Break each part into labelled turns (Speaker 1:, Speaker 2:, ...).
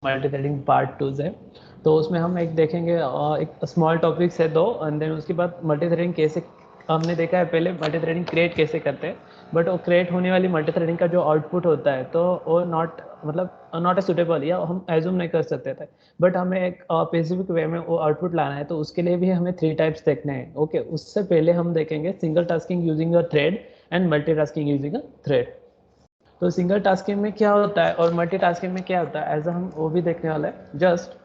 Speaker 1: Multi threading part 2 से। तो उसमें हम एक देखेंगे एक स्मॉल टॉपिक्स है दो, एंड देन उसके बाद मल्टी थ्रेडिंग कैसे हमने देखा है पहले मल्टी थ्रेडिंग क्रिएट कैसे करते हैं, बट वो क्रिएट होने वाली मल्टी थ्रेडिंग का जो आउटपुट होता है तो वो नॉट मतलब नॉट ए सुटेबल या हम एज्यूम नहीं कर सकते थे, बट हमें एक स्पेसिफिक वे में वो आउटपुट लाना है, तो उसके लिए भी हमें 3 टाइप्स देखने हैं। ओके, उससे पहले हम देखेंगे single tasking using a thread and multi tasking using a thread. तो सिंगल टास्किंग में क्या होता है और मल्टी टास्किंग में क्या होता है, एज हम वो भी देखने वाला है। जस्ट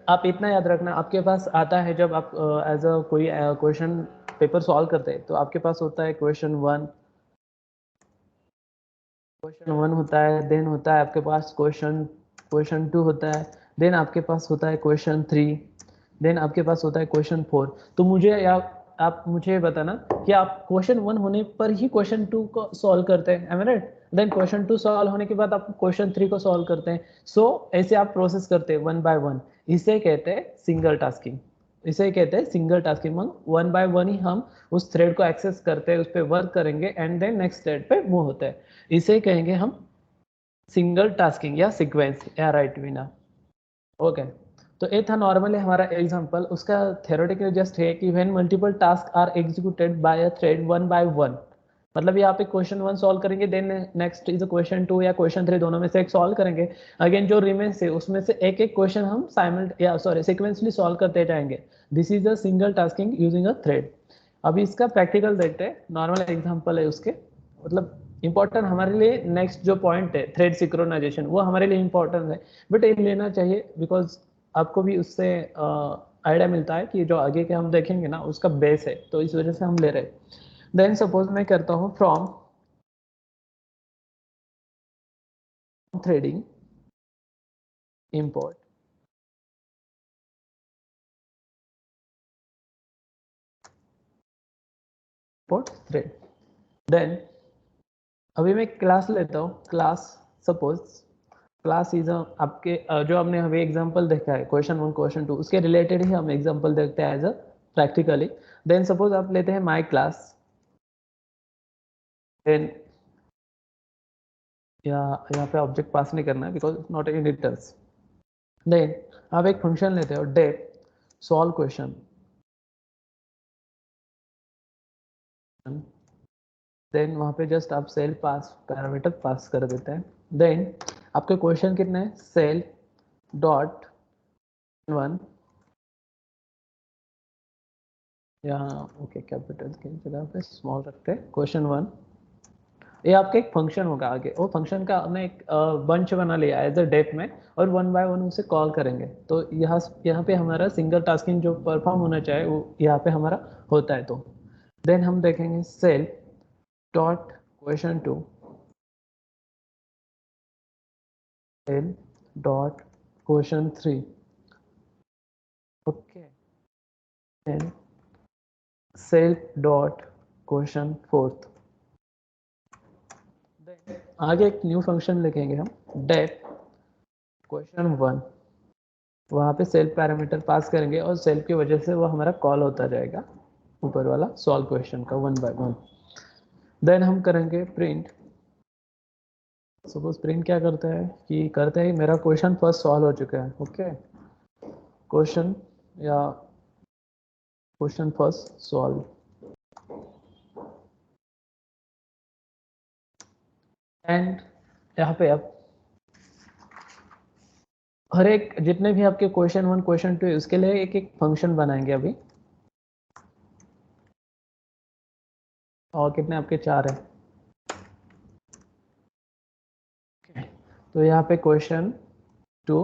Speaker 1: आप इतना याद रखना, आपके पास आता है जब आप एज अ कोई क्वेश्चन पेपर सॉल्व करते हैं, तो आपके पास होता है क्वेश्चन वन होता है, देन होता है आपके पास क्वेश्चन टू होता है, देन आपके पास होता है क्वेश्चन थ्री, देन आपके पास होता है क्वेश्चन फोर। तो मुझे या आप मुझे बताना कि आप क्वेश्चन वन होने पर ही क्वेश्चन टू को सॉल्व करते हैं, am I right? Then question two solve होने के बाद आप क्वेश्चन थ्री को सॉल्व करते हैं। सो ऐसे आप प्रोसेस करते हैं वन बाय वन। इसे कहते हैं सिंगल टास्किंग। इसे कहते हैं single tasking. One by one ही हम उस थ्रेड को एक्सेस करते हैं, उस पर वर्क करेंगे एंड देन नेक्स्ट थ्रेड पे मूव होता है। इसे कहेंगे हम सिंगल टास्किंग या सीक्वेंस या राइट विना। ओके, तो ये था नॉर्मली हमारा एग्जांपल। उसका थ्योरेटिकल जस्ट है कि when multiple task are executed by a thread one by one, मतलब यहाँ पे क्वेश्चन वन सॉल्व करेंगे, then next is question two या क्वेश्चन थ्री, दोनों में से एक सॉल्व करेंगे। अगेन जो रिमेन्स है उसमें से एक एक क्वेश्चन हम सिक्वेंसली सॉल्व करते जाएंगे। This is a single tasking using a thread. अभी इसका प्रैक्टिकल देखते हैं, नॉर्मल एग्जांपल है उसके। मतलब इंपॉर्टेंट हमारे लिए नेक्स्ट जो पॉइंट है थ्रेड सिक्रोनाइजेशन, वो हमारे लिए इंपॉर्टेंट है, बट ये लेना चाहिए बिकॉज आपको भी उससे आइडिया मिलता है कि जो आगे के हम देखेंगे ना उसका बेस है, तो इस वजह से हम ले रहे हैं। देन सपोज मैं करता हूँ from threading import thread. Then अभी मैं क्लास लेता हूँ। क्लास सपोज क्लास इज आपके जो हमने अभी एग्जांपल देखा है क्वेश्चन वन क्वेश्चन टू, उसके रिलेटेड ही हम एग्जांपल देखते हैं as a practically. Then suppose आप लेते हैं माई क्लास। देन या यहाँ पे ऑब्जेक्ट पास नहीं करना है बिकॉज नॉट एडिटर्स। देन आप एक फंक्शन लेते हो डेट सॉल्व क्वेश्चन। देन वहाँ पे जस्ट आप सेल पास पैरामीटर पास कर देते हैं। देन आपके क्वेश्चन कितने हैं, सेल डॉट वन या ओके कैपिटल की जगह पे स्मॉल रखते हैं क्वेश्चन वन। ये आपका एक फंक्शन होगा, आगे वो फंक्शन का हमने एक बंच बना लिया एज अ डेफ में, और वन बाय वन उसे कॉल करेंगे। तो यहाँ पे हमारा सिंगल टास्किंग जो परफॉर्म होना चाहिए वो यहाँ पे हमारा होता है। तो देन हम देखेंगे self dot question two, self dot question three. Okay, then self dot question fourth. आगे एक न्यू फंक्शन लिखेंगे हम डेफ क्वेश्चन वन। वहाँ पे सेल्फ पैरामीटर पास करेंगे और सेल्फ की वजह से वो हमारा कॉल होता जाएगा ऊपर वाला सॉल्व क्वेश्चन का वन बाय वन। देन हम करेंगे प्रिंट। सपोज प्रिंट क्या करता है कि करते हैं मेरा क्वेश्चन फर्स्ट सॉल्व हो चुका है। ओके, क्वेश्चन या क्वेश्चन फर्स्ट सॉल्व। एंड यहाँ पे अब हर एक जितने भी आपके क्वेश्चन वन क्वेश्चन टू है उसके लिए एक एक फंक्शन बनाएंगे अभी। और कितने आपके, चार है। तो यहाँ पे question two,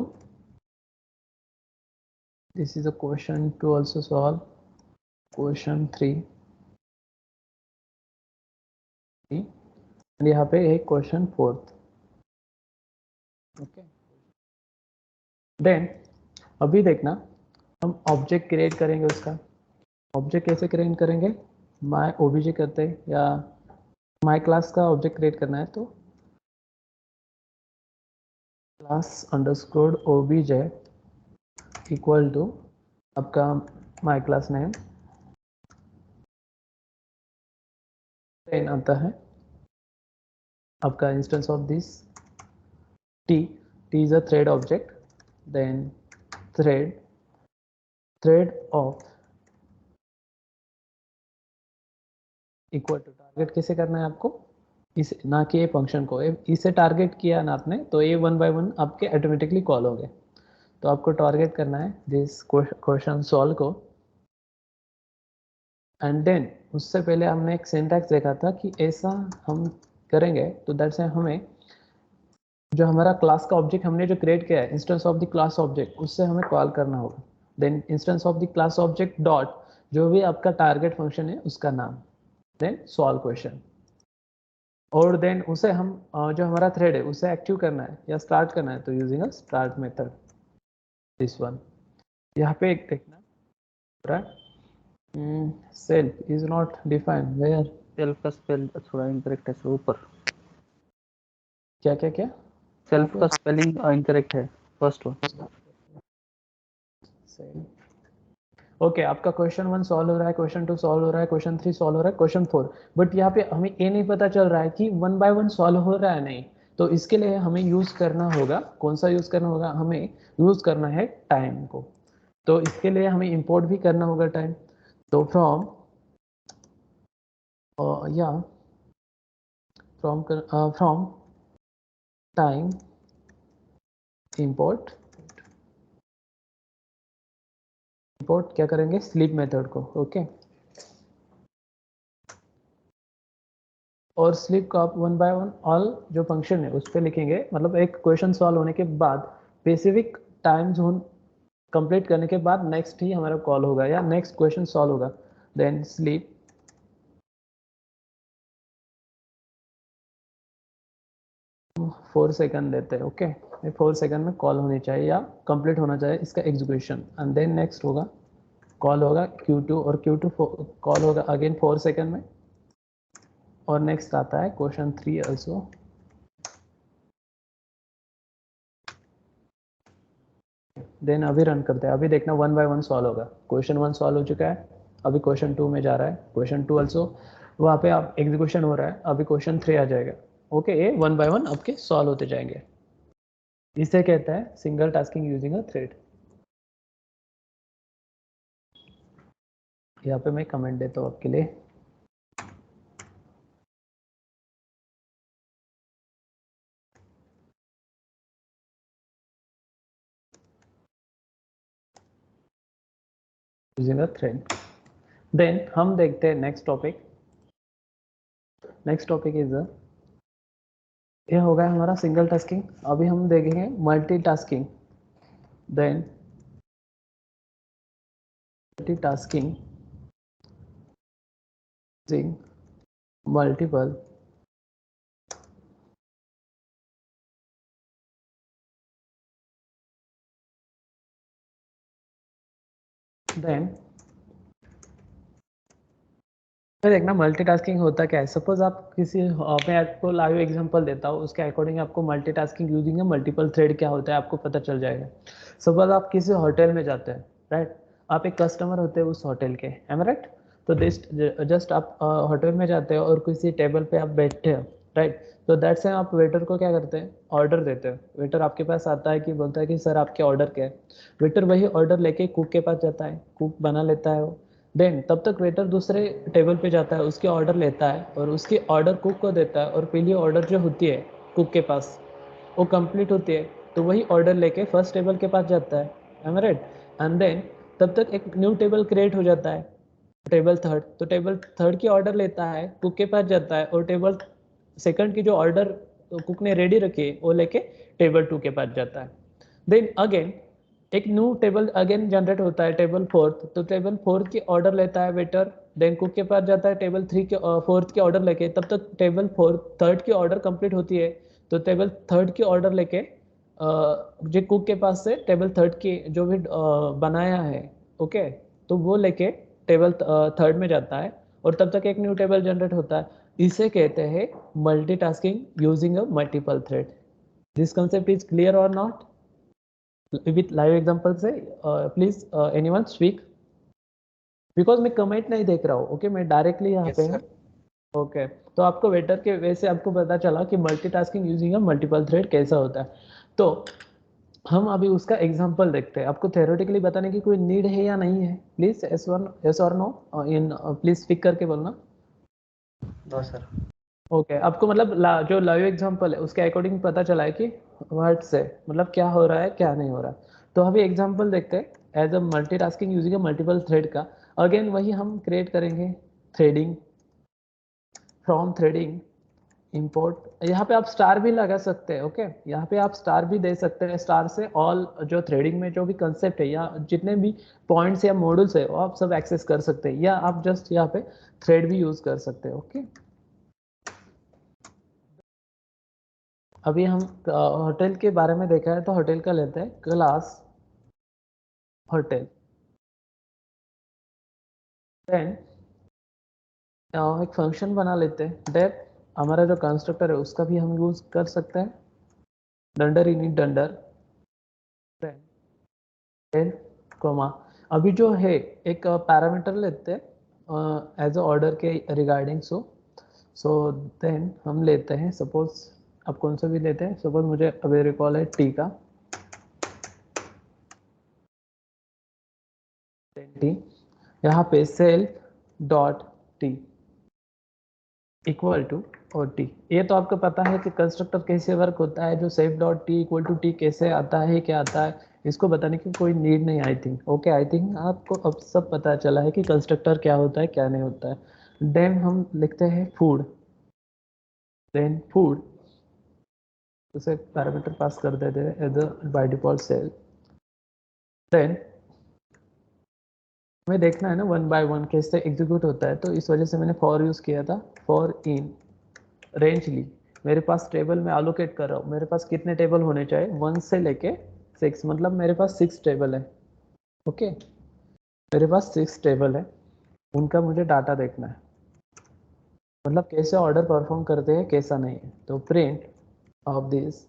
Speaker 1: this is a question to also solve question three, and यहाँ पे एक क्वेश्चन फोर्थ। ओके, देन अभी देखना हम ऑब्जेक्ट क्रिएट करेंगे उसका। ऑब्जेक्ट कैसे क्रिएट करेंगे, माय ओबीजे करते हैं या माय क्लास का ऑब्जेक्ट क्रिएट करना है तो class underscore OBJ equal to आपका माय क्लास नेम, देन आता है आपका instance of this T, T is a thread object, then thread of equal to, target कैसे करना है आपको, इस ना कि ये फंक्शन को, इसे टारगेट किया ना आपने तो ये 1 बाय 1 आपके ऑटोमेटिकली कॉल हो गए। तो आपको टारगेट करना है दिस क्वेश्चन सॉल्व को, एंड देन उससे पहले हमने एक सिंटैक्स देखा था कि ऐसा हम करेंगे तो दैट्स हमें जो हमारा क्लास का ऑब्जेक्ट हमने जो क्रिएट किया है instance of the class object, उससे हमें कॉल करना होगा। Then instance of the class object dot जो भी आपका टारगेट फंक्शन है उसका नाम, देन सॉल्व क्वेश्चन, और देन उसे हम जो हमारा थ्रेड है उसे एक्टिव करना है या स्टार्ट करना है तो using a start method, this one. यहाँ पे एक देखना, self is not defined, where
Speaker 2: self का स्पेल थोड़ा इनकरेक्ट है, ऊपर
Speaker 1: क्या क्या क्या
Speaker 2: सेल्फ का स्पेलिंग इनकरेक्ट है, फर्स्ट वन।
Speaker 1: ओके, आपका क्वेश्चन 1 सॉल्व हो रहा है, क्वेश्चन 2 सॉल्व हो रहा है, क्वेश्चन 3 सॉल्व हो रहा है, क्वेश्चन 4, बट यहाँ पे हमें ये नहीं पता चल रहा है कि 1 बाय 1 सॉल्व हो रहा है नहीं। तो इसके लिए हमें यूज करना होगा, कौन सा यूज करना होगा, हमें यूज करना है टाइम को। तो इसके लिए हमें इंपोर्ट भी करना होगा टाइम। तो फ्रॉम या फ्रॉम टाइम इंपोर्ट क्या करेंगे, स्लीप मेथड को, ओके। और स्लीप को आप 1 बाय 1 ऑल जो फंक्शन है उस पर लिखेंगे, मतलब एक क्वेश्चन सॉल्व होने के बाद स्पेसिफिक टाइम जोन कंप्लीट करने के बाद नेक्स्ट ही हमारा कॉल होगा या नेक्स्ट क्वेश्चन सॉल्व होगा। देन स्लीप 4 सेकंड देते हैं, ओके। 4 सेकंड में कॉल होनी चाहिए या कंप्लीट होना चाहिए इसका एग्जीक्यूशन, एंड देन नेक्स्ट होगा कॉल होगा Q2, और Q2 कॉल होगा अगेन 4 सेकंड में, और नेक्स्ट आता है क्वेश्चन 3 ऑल्सो। देन अभी रन करते हैं, अभी देखना 1 बाय 1 सॉल्व होगा। क्वेश्चन 1 सॉल्व हो चुका है, अभी क्वेश्चन 2 में जा रहा है, क्वेश्चन 2 ऑल्सो वहाँ पे आप एग्जीक्यूशन हो रहा है, अभी क्वेश्चन 3 आ जाएगा, ओके। ये 1 बाय 1 आपके सॉल्व होते जाएंगे। इसे कहता है single tasking using a thread. यहाँ पे मैं कमेंट देता हूँ आपके लिए, यूजिंग अ थ्रेड। देन हम देखते हैं next topic. Next topic is ये होगा हमारा सिंगल टास्किंग। अभी हम देखेंगे multitasking. Then multitasking using multiple then देखना मल्टीटास्किंग होता क्या है। सपोज आप किसी मैं आपको लाइव एग्जांपल देता हूँ, उसके अकॉर्डिंग आपको मल्टीटास्किंग यूजिंग मल्टीपल थ्रेड क्या होता है आपको पता चल जाएगा। सपोज आप किसी होटल में जाते हैं, राइट, आप एक कस्टमर होते हैं उस होटल के, एम राइट। तो जस्ट आप होटल में जाते हो और किसी टेबल पे आप बैठते हो, राइट। तो दैट्स आप वेटर को क्या करते हैं, ऑर्डर देते हो। वेटर आपके पास आता है कि बोलता है कि सर आपके ऑर्डर क्या है। वेटर वही ऑर्डर लेके कुक के पास जाता है, कुक बना लेता है वो। देन तब तक वेटर दूसरे टेबल पे जाता है, उसके ऑर्डर लेता है और उसकी ऑर्डर कुक को देता है, और पहली ऑर्डर जो होती है कुक के पास वो कंप्लीट होती है, तो वही ऑर्डर लेके फर्स्ट टेबल के पास जाता है, एम राइट। एंड देन तब तक एक न्यू टेबल क्रिएट हो जाता है, टेबल थर्ड। तो टेबल थर्ड की ऑर्डर लेता है, कुक के पास जाता है, और टेबल सेकंड की जो ऑर्डर कुक ने रेडी रखी है वो लेके टेबल 2 के पास जाता है। देन अगेन एक न्यू टेबल अगेन जनरेट होता है, टेबल फोर्थ। तो टेबल फोर्थ की ऑर्डर लेता है वेटर, देन कुक के पास जाता है टेबल 3 के फोर्थ की ऑर्डर लेके, तब तक टेबल फोर्थ थर्ड की ऑर्डर कंप्लीट होती है। तो टेबल थर्ड की ऑर्डर लेके जो कुक के पास से टेबल थर्ड की जो भी बनाया है, ओके, तो वो लेके टेबल थर्ड में जाता है, और तब तक एक न्यू टेबल जनरेट होता है। इसे कहते हैं multitasking using a multiple thread. This concept is clear और नॉट? विथ लाइव एग्जांपल से प्लीज एनीवन स्पीक, बिकॉज मैं कमेंट नहीं देख रहा हूँ, ओके, मैं डायरेक्टली यहाँ पे हूँ, ओके। तो आपको वेटर के वैसे आपको पता चला कि multitasking using a multiple thread कैसा होता है। तो तो हम अभी उसका एग्जांपल देखते हैं। आपको थ्योरेटिकली बताने की कोई नीड है या नहीं है? प्लीज यस और नो इन प्लीज स्पीक करके बोलना।
Speaker 2: No sir.
Speaker 1: ओके, आपको मतलब जो लाइव एग्जांपल है उसके अकॉर्डिंग पता चला है कि वर्ड से मतलब क्या हो रहा है क्या नहीं हो रहा। तो अभी एग्जांपल देखते हैं as a multitasking using a multiple thread का। अगेन वही हम क्रिएट करेंगे थ्रेडिंग, फ्रॉम थ्रेडिंग इंपोर्ट। यहाँ पे आप स्टार भी लगा सकते हैं। ओके, यहाँ पे आप स्टार भी दे सकते हैं। स्टार से ऑल जो थ्रेडिंग में जो भी कंसेप्ट है या जितने भी पॉइंट्स या मॉड्यूल्स है वो आप सब एक्सेस कर सकते हैं, या आप जस्ट यहाँ पे थ्रेड भी यूज कर सकते हैं। ओके, अभी हम होटल के बारे में देखा है तो होटल का लेते हैं क्लास होटल। देन एक फंक्शन बना लेते हैं डेट। हमारा जो कंस्ट्रक्टर है उसका भी हम यूज कर सकते हैं, डंडर इनिट डंडर। देन कोमा, अभी जो है एक पैरामीटर लेते हैं एज अ ऑर्डर के रिगार्डिंग। सो देन हम लेते हैं, सपोज आप कौन सा भी लेते हैं, सपोज मुझे अभी रिकॉल है टी का, टी यहाँ पे self dot T equal to और टी। ये तो आपको पता है कि कंस्ट्रक्टर कैसे वर्क होता है, जो self dot T equal to T कैसे आता है, क्या आता है, इसको बताने की कोई नीड नहीं। I think okay, I think आपको अब सब पता चला है कि कंस्ट्रक्टर क्या होता है क्या नहीं होता है। देन हम लिखते हैं फूड। देन फूड उसे पैरामीटर पास कर देते हैं as a by default self. Then हमें देखना है ना वन बाय वन कैसे एग्जीक्यूट होता है, तो इस वजह से मैंने फॉर यूज किया था। फॉर इन रेंज ली, मेरे पास टेबल में एलोकेट कर रहा हूँ, मेरे पास कितने टेबल होने चाहिए 1 से लेके 6, मतलब मेरे पास 6 टेबल है। ओके, मेरे पास 6 टेबल है, उनका मुझे डाटा देखना है, मतलब कैसे ऑर्डर परफॉर्म करते हैं कैसा नहीं है। तो प्रिंट ऑफ दिस,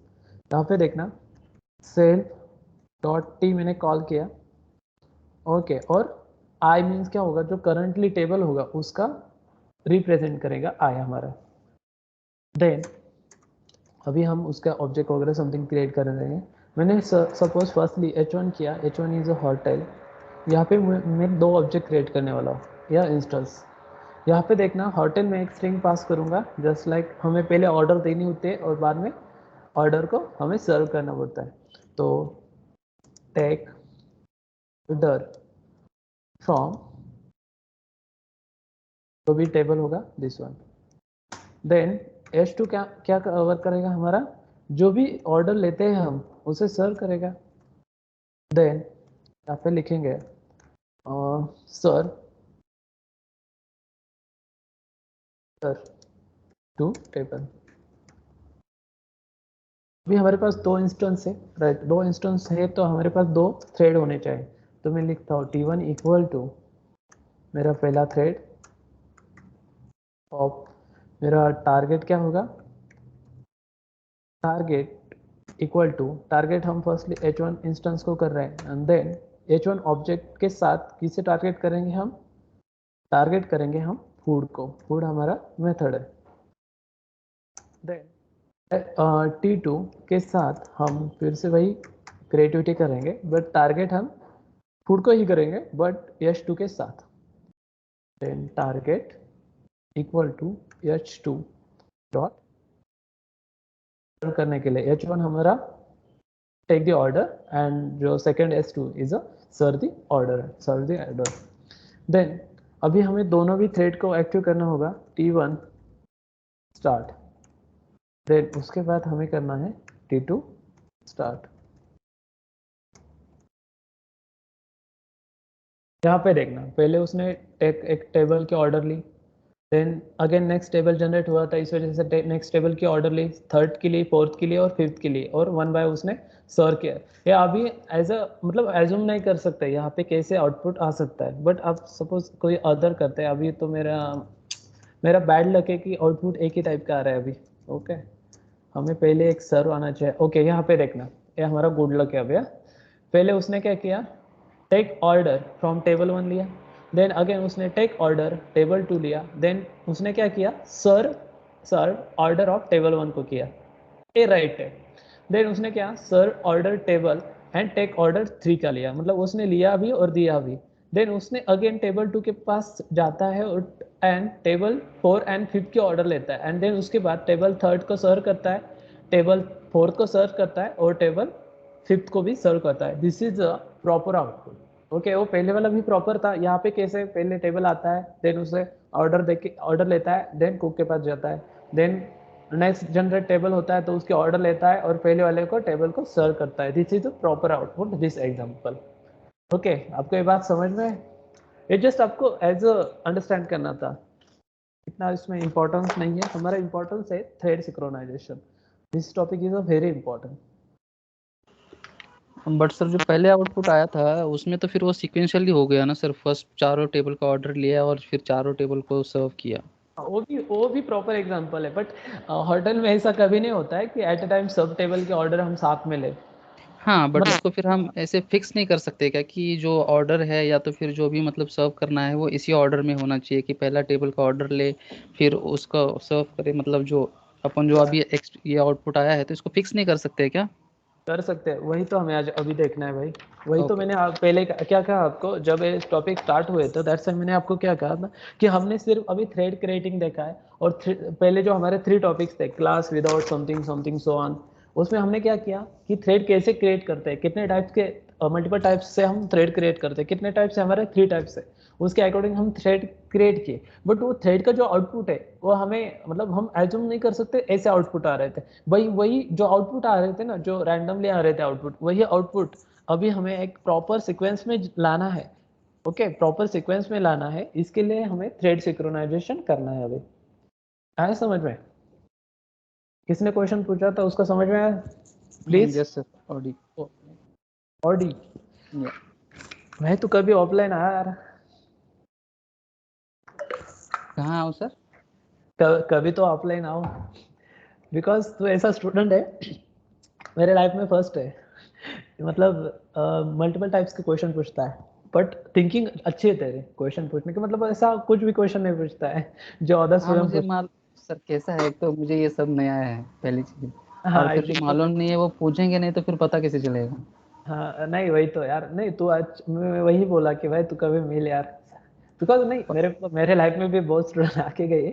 Speaker 1: यहाँ पे देखना सेल्फ डॉट टी मैंने कॉल किया। ओके, और आई मीन्स क्या होगा, जो करंटली टेबल होगा उसका रिप्रेजेंट करेगा आई हमारा। देन अभी हम उसका ऑब्जेक्ट वगैरह समथिंग क्रिएट कर रहे हैं। मैंने सपोज फर्स्टली h1 किया, h1 इज अ होटल। यहाँ पे मैं 2 ऑब्जेक्ट क्रिएट करने वाला हूँ या इंस्टेंस। यहाँ पे देखना होटल में एक स्ट्रिंग पास करूँगा, जस्ट लाइक हमें पहले ऑर्डर देनी होती है और बाद में ऑर्डर को हमें सर्व करना पड़ता है। तो टेक ऑर्डर फ्रॉम जो भी टेबल होगा दिस वन। देन h2 क्या क्या कवर करेगा हमारा, जो भी ऑर्डर लेते हैं हम उसे सर्व करेगा। देन यहाँ पे लिखेंगे सर टू टेबल। अभी हमारे पास 2 इंस्टेंस है, राइट, 2 इंस्टेंस है तो हमारे पास 2 थ्रेड होने चाहिए। तो मैं लिखता हूँ T1 इक्वल टू मेरा पहला थ्रेड ऑफ मेरा टारगेट क्या होगा, टारगेट इक्वल टू टारगेट हम फर्स्टली h1 इंस्टेंस को कर रहे हैं एंड देन h1 ऑब्जेक्ट के साथ किसे टारगेट करेंगे, हम टारगेट करेंगे हम फूड को, फूड हमारा मेथड है। देन T2 के साथ हम फिर से वही क्रिएटिविटी करेंगे, बट टारगेट हम फूड को ही करेंगे बट H2 के साथ। Then target equal to H2 dot करने के लिए H1 हमारा टेक द ऑर्डर एंड जो second H2 is a serve the order, serve the order. Then अभी हमें दोनों भी थ्रेड को एक्टिव करना होगा, T1 स्टार्ट। देन उसके बाद हमें करना है T2 स्टार्ट। यहाँ पे देखना पहले उसने एक टेबल के ऑर्डर ली, then again next table generate हुआ था, इस वजह से नेक्स्ट टेबल की ऑर्डर ली, थर्ड के लिए, फोर्थ के लिए और फिफ्थ के लिए, और 1 बाय उसने सर्व किया। या अभी एज अ मतलब एज्यूम नहीं कर सकते यहाँ पे कैसे आउटपुट आ सकता है, बट आप सपोज कोई अदर करते हैं। अभी तो मेरा बैड लक है कि आउटपुट एक ही टाइप का आ रहा है अभी। ओके, हमें पहले एक सर्व आना चाहिए। ओके, यहाँ पे देखना ये हमारा गुड लक है भैया। पहले उसने क्या किया, टेक ऑर्डर फ्रॉम टेबल 1 लिया, देन अगेन उसने टेक ऑर्डर टेबल 2 लिया, देन उसने क्या किया, सर्व ऑर्डर ऑफ टेबल 1 को किया। ये राइट है। देन उसने क्या sir order table and take order 3 का लिया, मतलब उसने लिया भी और दिया भी। देन उसने अगेन टेबल 2 के पास जाता है और एंड टेबल 4 एंड 5 के ऑर्डर लेता है, एंड देन उसके बाद टेबल 3 को सर्व करता है, टेबल 4 को सर्व करता है और टेबल 5 को भी सर्व करता है। This is a proper output. Okay, वो पहले वाला भी प्रॉपर था। यहाँ पे कैसे पहले टेबल आता है, देन उसे ऑर्डर देके ऑर्डर लेता है, देन कुक के पास जाता है, देन नेक्स्ट जनरेट टेबल होता है तो उसके ऑर्डर लेता है और पहले वाले को टेबल को सर्व करता है। This is the proper output this example. Okay, आपको ये बात समझ में? ये जस्ट आपको एज अ अंडरस्टैंड करना था, इतना इसमें इंपॉर्टेंस नहीं है। हमारा इंपॉर्टेंस है thread synchronisation. This topic is a very important.
Speaker 3: But sir जो पहले आउटपुट आया था उसमें तो फिर वो सीक्वेंशियली हो गया ना सर, फर्स्ट चारों टेबल का ऑर्डर लिया और फिर चारों टेबल को सर्व किया।
Speaker 1: वो भी प्रॉपर एग्जांपल है, बट होटल में ऐसा कभी नहीं होता है कि एट अ टाइम सब टेबल के ऑर्डर हम साथ में ले।
Speaker 3: हाँ, बट उसको फिर हम ऐसे फिक्स नहीं कर सकते क्या कि जो ऑर्डर है या तो फिर जो भी मतलब सर्व करना है वो इसी ऑर्डर में होना चाहिए, कि पहला टेबल का ऑर्डर ले फिर उसका सर्व करे, मतलब जो अपन जो अभी ये आउटपुट आया है तो इसको फिक्स नहीं कर सकते क्या?
Speaker 1: कर सकते हैं, वही तो हमें आज अभी देखना है भाई। वही तो
Speaker 3: Okay.
Speaker 1: मैंने पहले क्या कहा आपको जब ये टॉपिक स्टार्ट हुए थे, दैट्स मैंने आपको क्या कहा था कि हमने सिर्फ अभी थ्रेड क्रिएटिंग देखा है, और पहले जो हमारे 3 टॉपिक्स थे, class without something something so on, उसमें हमने क्या किया कि थ्रेड कैसे क्रिएट करते हैं, कितने टाइप्स के मल्टीपल टाइप्स से हम थ्रेड क्रिएट करते हैं, कितने टाइप्स से हमारे 3 टाइप्स है, उसके अकॉर्डिंग हम थ्रेड क्रिएट किए। बट वो थ्रेड का जो आउटपुट है वो हमें मतलब हम एज्यूम नहीं कर सकते ऐसे आउटपुट आ रहे थे। वही जो आउटपुट आ रहे थे ना, जो रैंडमली आ रहे थे आउटपुट, वही आउटपुट अभी हमें एक प्रॉपर सीक्वेंस में लाना है। ओके, प्रॉपर सीक्वेंस में लाना है, इसके लिए हमें थ्रेड सिंक्रोनाइजेशन करना है। अभी आया समझ में? किसने क्वेश्चन पूछा था उसका समझ में आया? Please.
Speaker 3: Yes sir, Audi.
Speaker 1: Audi मैं तो कभी ऑफलाइन आया यार,
Speaker 3: कहाँ आओ सर?
Speaker 1: कभी तो ऑफलाइन आओ, बिकॉज तू ऐसा स्टूडेंट है मेरे लाइफ में फर्स्ट है, मतलब मल्टीपल टाइप्स के क्वेश्चन पूछता है, बट थिंकिंग अच्छी है तेरे क्वेश्चन पूछने की, मतलब ऐसा कुछ भी क्वेश्चन नहीं पूछता है जो अदर
Speaker 3: हाँ,
Speaker 1: स्टूडेंट
Speaker 3: मुझे
Speaker 1: पूछ।
Speaker 3: सर कैसा है, एक तो मुझे ये सब नया है पहली चीज,
Speaker 1: हाँ
Speaker 3: और
Speaker 1: आई
Speaker 3: फिर जो
Speaker 1: थिंक तो।
Speaker 3: मालूम नहीं है वो पूछेंगे नहीं तो फिर पता कैसे चलेगा?
Speaker 1: हाँ नहीं वही तो यार, नहीं तू आज मैं वही बोला कि भाई तू कभी मिल यार, बिकॉज नहीं मेरे लाइफ में भी बहुत स्टूडेंट आके गए,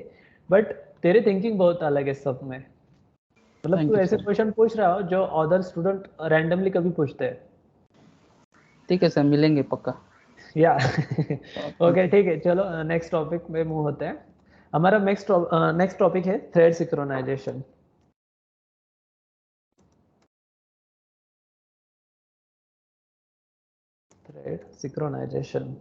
Speaker 1: बट तेरी थिंकिंग बहुत अलग है सब में। मतलब
Speaker 3: थैंक
Speaker 1: तू
Speaker 3: यू
Speaker 1: ऐसे
Speaker 3: सर।
Speaker 1: क्वेश्चन पूछ रहा हो जो अदर स्टूडेंट रैंडमली कभी पूछते हैं।
Speaker 3: ठीक है सर, मिलेंगे पक्का।
Speaker 1: या
Speaker 3: थैंक
Speaker 1: ओके
Speaker 3: यू।
Speaker 1: ठीक है, चलो नेक्स्ट टॉपिक में मूव होते हैं। हमारा नेक्स्ट टॉपिक है thread synchronisation. Thread synchronisation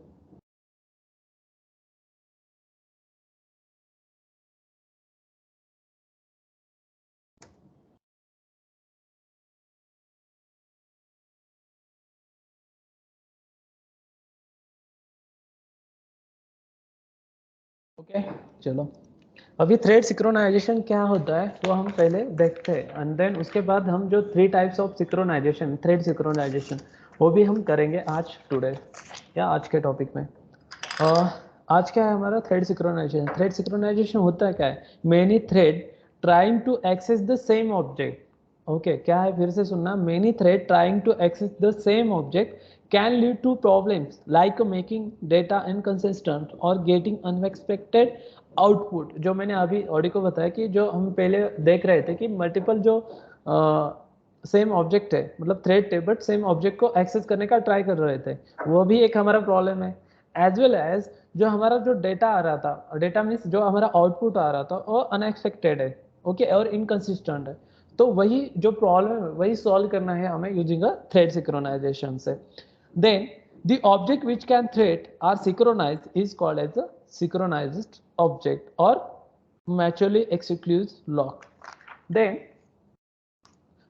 Speaker 1: okay चलो, अभी थ्रेड सिंक्रोनाइजेशन क्या होता है वो हम पहले देखते हैं, एंड देन उसके बाद हम जो 3 types of synchronization, thread synchronization, वो भी हम करेंगे आज टुडे या आज के टॉपिक में। आज क्या है हमारा थ्रेड सिंक्रोनाइजेशन? थ्रेड सिंक्रोनाइजेशन होता क्या है? Many thread trying to access the same object. Okay, क्या है फिर से सुनना, many thread trying to access the same object can lead to problems like making data inconsistent or getting unexpected output। जो मैंने अभी ऑडी को बताया कि जो हम पहले देख रहे थे कि मल्टीपल जो सेम ऑब्जेक्ट है, मतलब थ्रेड थे बट सेम ऑब्जेक्ट को एक्सेस करने का ट्राई कर रहे थे, वो भी एक हमारा प्रॉब्लम है। एज वेल एज जो हमारा जो डेटा आ रहा था, डेटा मीन्स जो हमारा आउटपुट आ रहा था वो अनएक्सपेक्टेड है, ओके, और इनकंसिस्टेंट है। तो वही जो प्रॉब्लम है वही सॉल्व करना है हमें यूजिंग अ थ्रेड सिंक्रोनाइजेशन से। Then the object which can thread or synchronize is called as a synchronized object or mutually exclusive lock। Then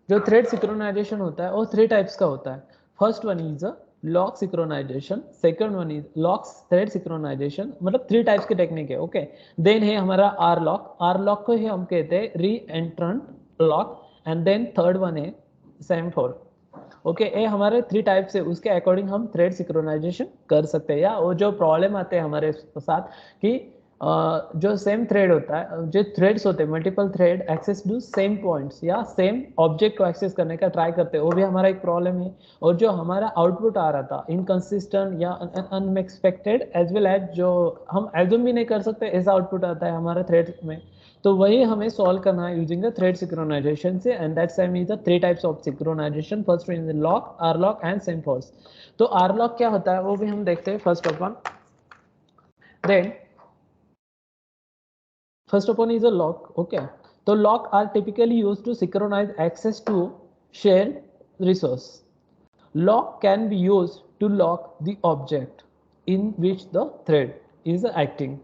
Speaker 1: जो थ्रेड सिंक्रोनाइजेशन होता है वो 3 टाइप्स का होता है। First one is a lock synchronization, second one is lock thread synchronization, मतलब 3 types की technique है। ओके, देन है हमारा आर लॉक, आर लॉक को ही हम कहते हैं reentrant lock, and then third one है सेमफोर। ओके, ये हमारे 3 टाइप्स है, उसके अकॉर्डिंग हम थ्रेड सिंक्रोनाइजेशन कर सकते हैं। या वो जो प्रॉब्लम आते हैं हमारे साथ कि जो सेम थ्रेड होता है, जो थ्रेड्स होते हैं multiple thread access to same points या सेम ऑब्जेक्ट को एक्सेस करने का ट्राई करते हैं, वो भी हमारा एक प्रॉब्लम है। और जो हमारा आउटपुट आ रहा था इनकंसिस्टेंट या अनएक्सपेक्टेड एज वेल एज जो हम एज्यूम भी नहीं कर सकते ऐसा आउटपुट आता है हमारा थ्रेड में, तो वही हमें सॉल्व करना है यूजिंग द थ्रेड सिंक्रोनाइजेशन से। And that time is the 3 types of synchronization. First is lock, R lock and semaphores. तो आर लॉक क्या होता है वो भी हम देखते हैं first of all. Then first upon is a lock. Okay, so lock are typically used to synchronize access to shared resource. Lock can be used to lock the object in which the thread is acting.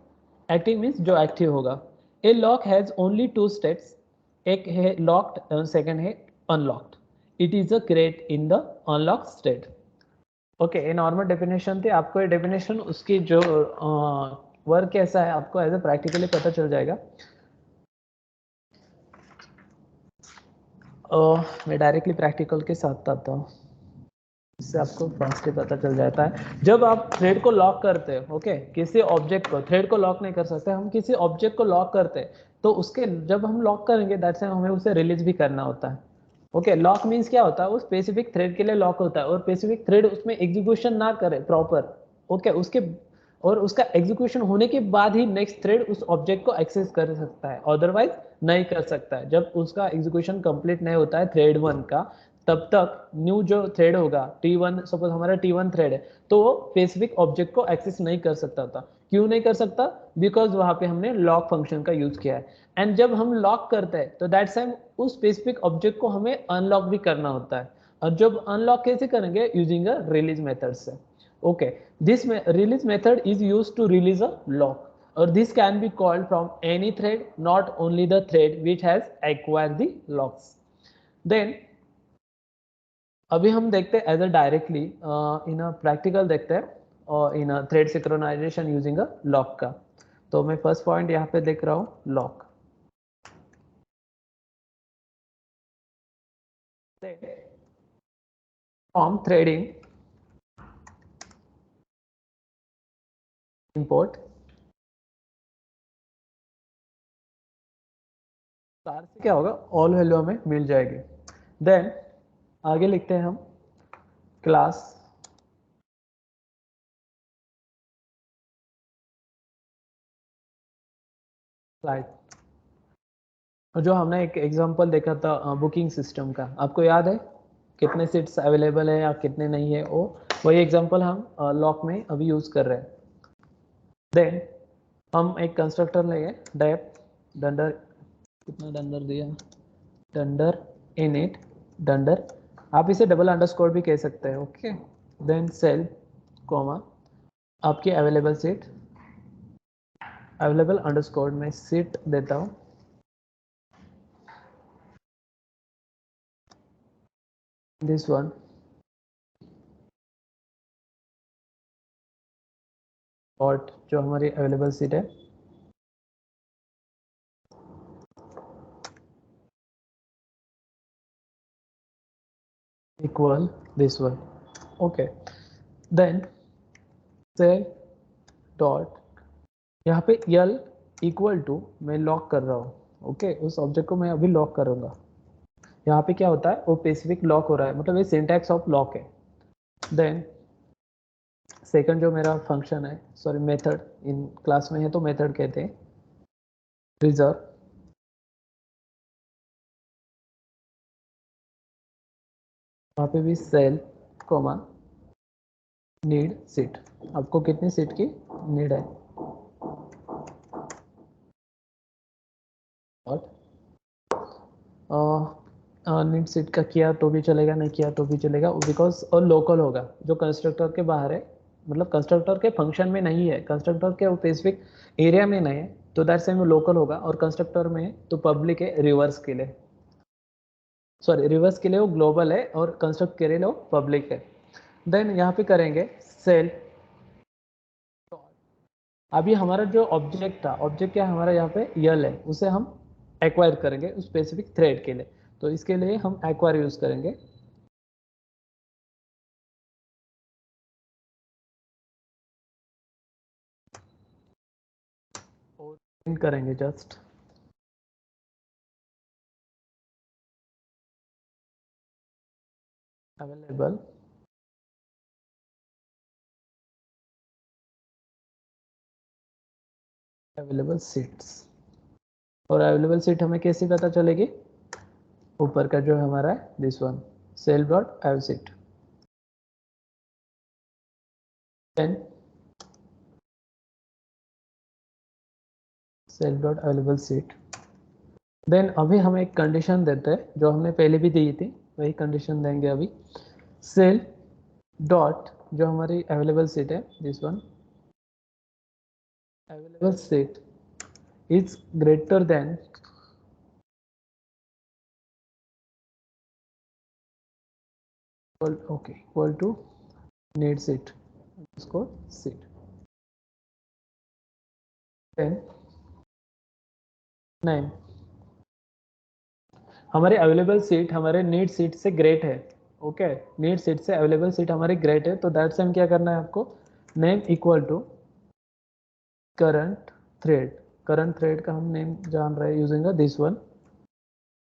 Speaker 1: Acting means जो active होगा। A lock has only 2 states, एक है locked और second है unlocked. It is a create in the unlocked state. Okay, ये normal definition थी। आपको ये डेफिनेशन उसकी जो वर्क कैसा है आपको एज ए प्रैक्टिकली पता चल जाएगा। मैं डायरेक्टली प्रैक्टिकल के साथ आता हूँ, इससे आपको फास्टली पता चल जाता है। जब आप थ्रेड को लॉक करते हो, ओके, किसी ऑब्जेक्ट को, थ्रेड को लॉक नहीं कर सकते हम, किसी ऑब्जेक्ट को लॉक करते हैं तो उसके जब हम लॉक करेंगे दैट्स हमें उसे रिलीज भी करना होता है। ओके, लॉक मीन्स क्या होता है, वो स्पेसिफिक थ्रेड के लिए लॉक होता है और स्पेसिफिक थ्रेड उसमें एग्जीक्यूशन ना करे प्रॉपर, ओके, उसके और उसका एग्जीक्यूशन होने के बाद ही नेक्स्ट थ्रेड उस ऑब्जेक्ट को एक्सेस कर सकता है, अदरवाइज नहीं कर सकता है। जब उसका एग्जीक्यूशन कंप्लीट नहीं होता है थ्रेड 1 का, तब तक न्यू जो थ्रेड होगा T1, सपोज हमारा T1 थ्रेड है, तो वो स्पेसिफिक ऑब्जेक्ट को एक्सेस नहीं कर सकता था। क्यों नहीं कर सकता? बिकॉज वहां पे हमने लॉक फंक्शन का यूज किया है। एंड जब हम लॉक करते हैं तो दैट टाइम उस स्पेसिफिक ऑब्जेक्ट को हमें अनलॉक भी करना होता है। और जब अनलॉक कैसे करेंगे? यूजिंग अ रिलीज मेथड से। Okay, this release method is use to release a lock, or this can be called from any thread, not only the thread which has acquired the locks. Then अभी हम देखते हैं as a directly in a practical देखते हैं और in a thread synchronization using a lock का। तो मैं फर्स्ट पॉइंट यहाँ पे देख रहा हूँ, lock. From threading import star से क्या होगा, ऑल वैल्यू हमें मिल जाएगी। देन आगे लिखते हैं हम क्लास फ्लाइट, जो हमने एक एग्जांपल देखा था बुकिंग सिस्टम का, आपको याद है कितने सीट्स अवेलेबल है या कितने नहीं है, वो वही एग्जांपल हम लॉक में अभी यूज कर रहे हैं। देन हम एक कंस्ट्रक्टर लेंगे, डेप डंडर, कितना डंडर दिया, डंडर इनिट डंडर, आप इसे डबल अंडरस्कोर भी कह सकते हैं। ओके, देन सेल कॉमा आपकी अवेलेबल सीट, अवेलेबल अंडरस्कोर में सीट देता हूँ, दिस वन और जो हमारी अवेलेबल सीट है equal this one. Okay, then self dot, यहाँ पे यल इक्वल टू मैं लॉक कर रहा हूँ। ओके, उस ऑब्जेक्ट को मैं अभी लॉक करूँगा। यहाँ पे क्या होता है, वो स्पेसिफिक लॉक हो रहा है, मतलब ये सिंटैक्स ऑफ लॉक है। देन सेकंड जो मेरा फंक्शन है, सॉरी मेथड, इन क्लास में है तो मेथड कहते हैं, रिजर्व वहाँ पे भी सेल कोमा नीड सीट, आपको कितनी सीट की नीड है, और नीड सीट का किया तो भी चलेगा, नहीं किया तो भी चलेगा, बिकॉज और लोकल होगा, जो कंस्ट्रक्टर के बाहर है, मतलब कंस्ट्रक्टर के फंक्शन में नहीं है, कंस्ट्रक्टर के स्पेसिफिक एरिया में नहीं है, तो दैट सेम लोकल होगा। और कंस्ट्रक्टर में तो पब्लिक है, रिवर्स के लिए, सॉरी रिवर्स के लिए वो ग्लोबल है और कंस्ट्रक्ट के लिए वो पब्लिक है। देन यहाँ पे करेंगे सेल, अभी हमारा जो ऑब्जेक्ट था, ऑब्जेक्ट क्या हमारा यहाँ पे यल है, उसे हम एक्वायर करेंगे उस स्पेसिफिक थ्रेड के लिए, तो इसके लिए हम एक्वायर यूज करेंगे। और प्रिंट करेंगे जस्ट अवेलेबल सीट्स। और अवेलेबल सीट हमें कैसे पता चलेगी? ऊपर का जो हमारा है this one self dot av seat. Then self dot available seat. Then अभी हम एक कंडीशन देते हैं जो हमने पहले भी दी थी, वही कंडीशन देंगे अभी। सेल डॉट जो हमारी अवेलेबल सीट है this one available seat is greater than equal to need seat उसको सीट। देन नेम हमारे अवेलेबल सीट हमारे नीड सीट से ग्रेट है। ओके नीड सीट से अवेलेबल सीट हमारी ग्रेट है, तो दैट्स हम क्या करना है आपको name equal to current thread का हम नेम जान रहे हैं यूजिंग दिस वन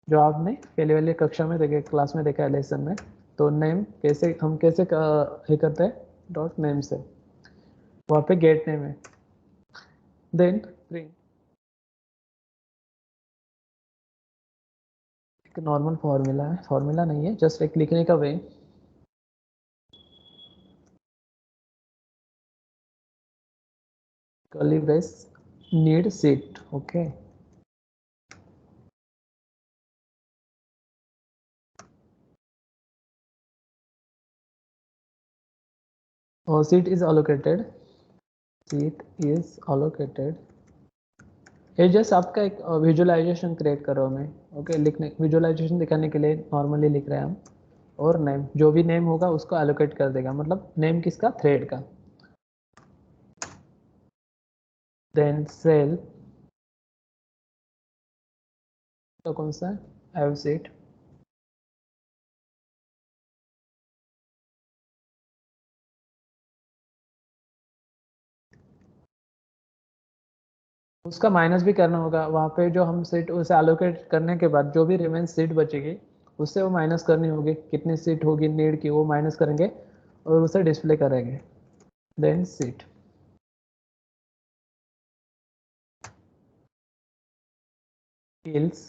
Speaker 1: जो आपने पहले वाली कक्षा में देखे क्लास में देखा है लेसन में। तो नेम कैसे हम कैसे ये करते हैं डॉट नेम से वहाँ पे गेट नेम है। देन प्रिंट एक नॉर्मल फॉर्मूला है, फॉर्मूला नहीं है जस्ट एक लिखने का way. Curly brace need seat okay और सीट इज अलोकेटेड ये जस्ट आपका एक विजुअलाइजेशन क्रिएट कर रहा हूँ मैं। ओके लिखने विजुअलाइजेशन दिखाने के लिए नॉर्मली लिख रहे हैं हम। और नेम जो भी नेम होगा उसको एलोकेट कर देगा, मतलब नेम किसका थ्रेड का। देन सेल तो कौन सा एव सीट उसका माइनस भी करना होगा वहाँ पे जो हम सीट उसे एलोकेट करने के बाद जो भी रिमेन सीट बचेगी उससे वो माइनस करनी होगी, कितनी सीट होगी नीड की वो माइनस करेंगे और उसे डिस्प्ले करेंगे। Then seat skills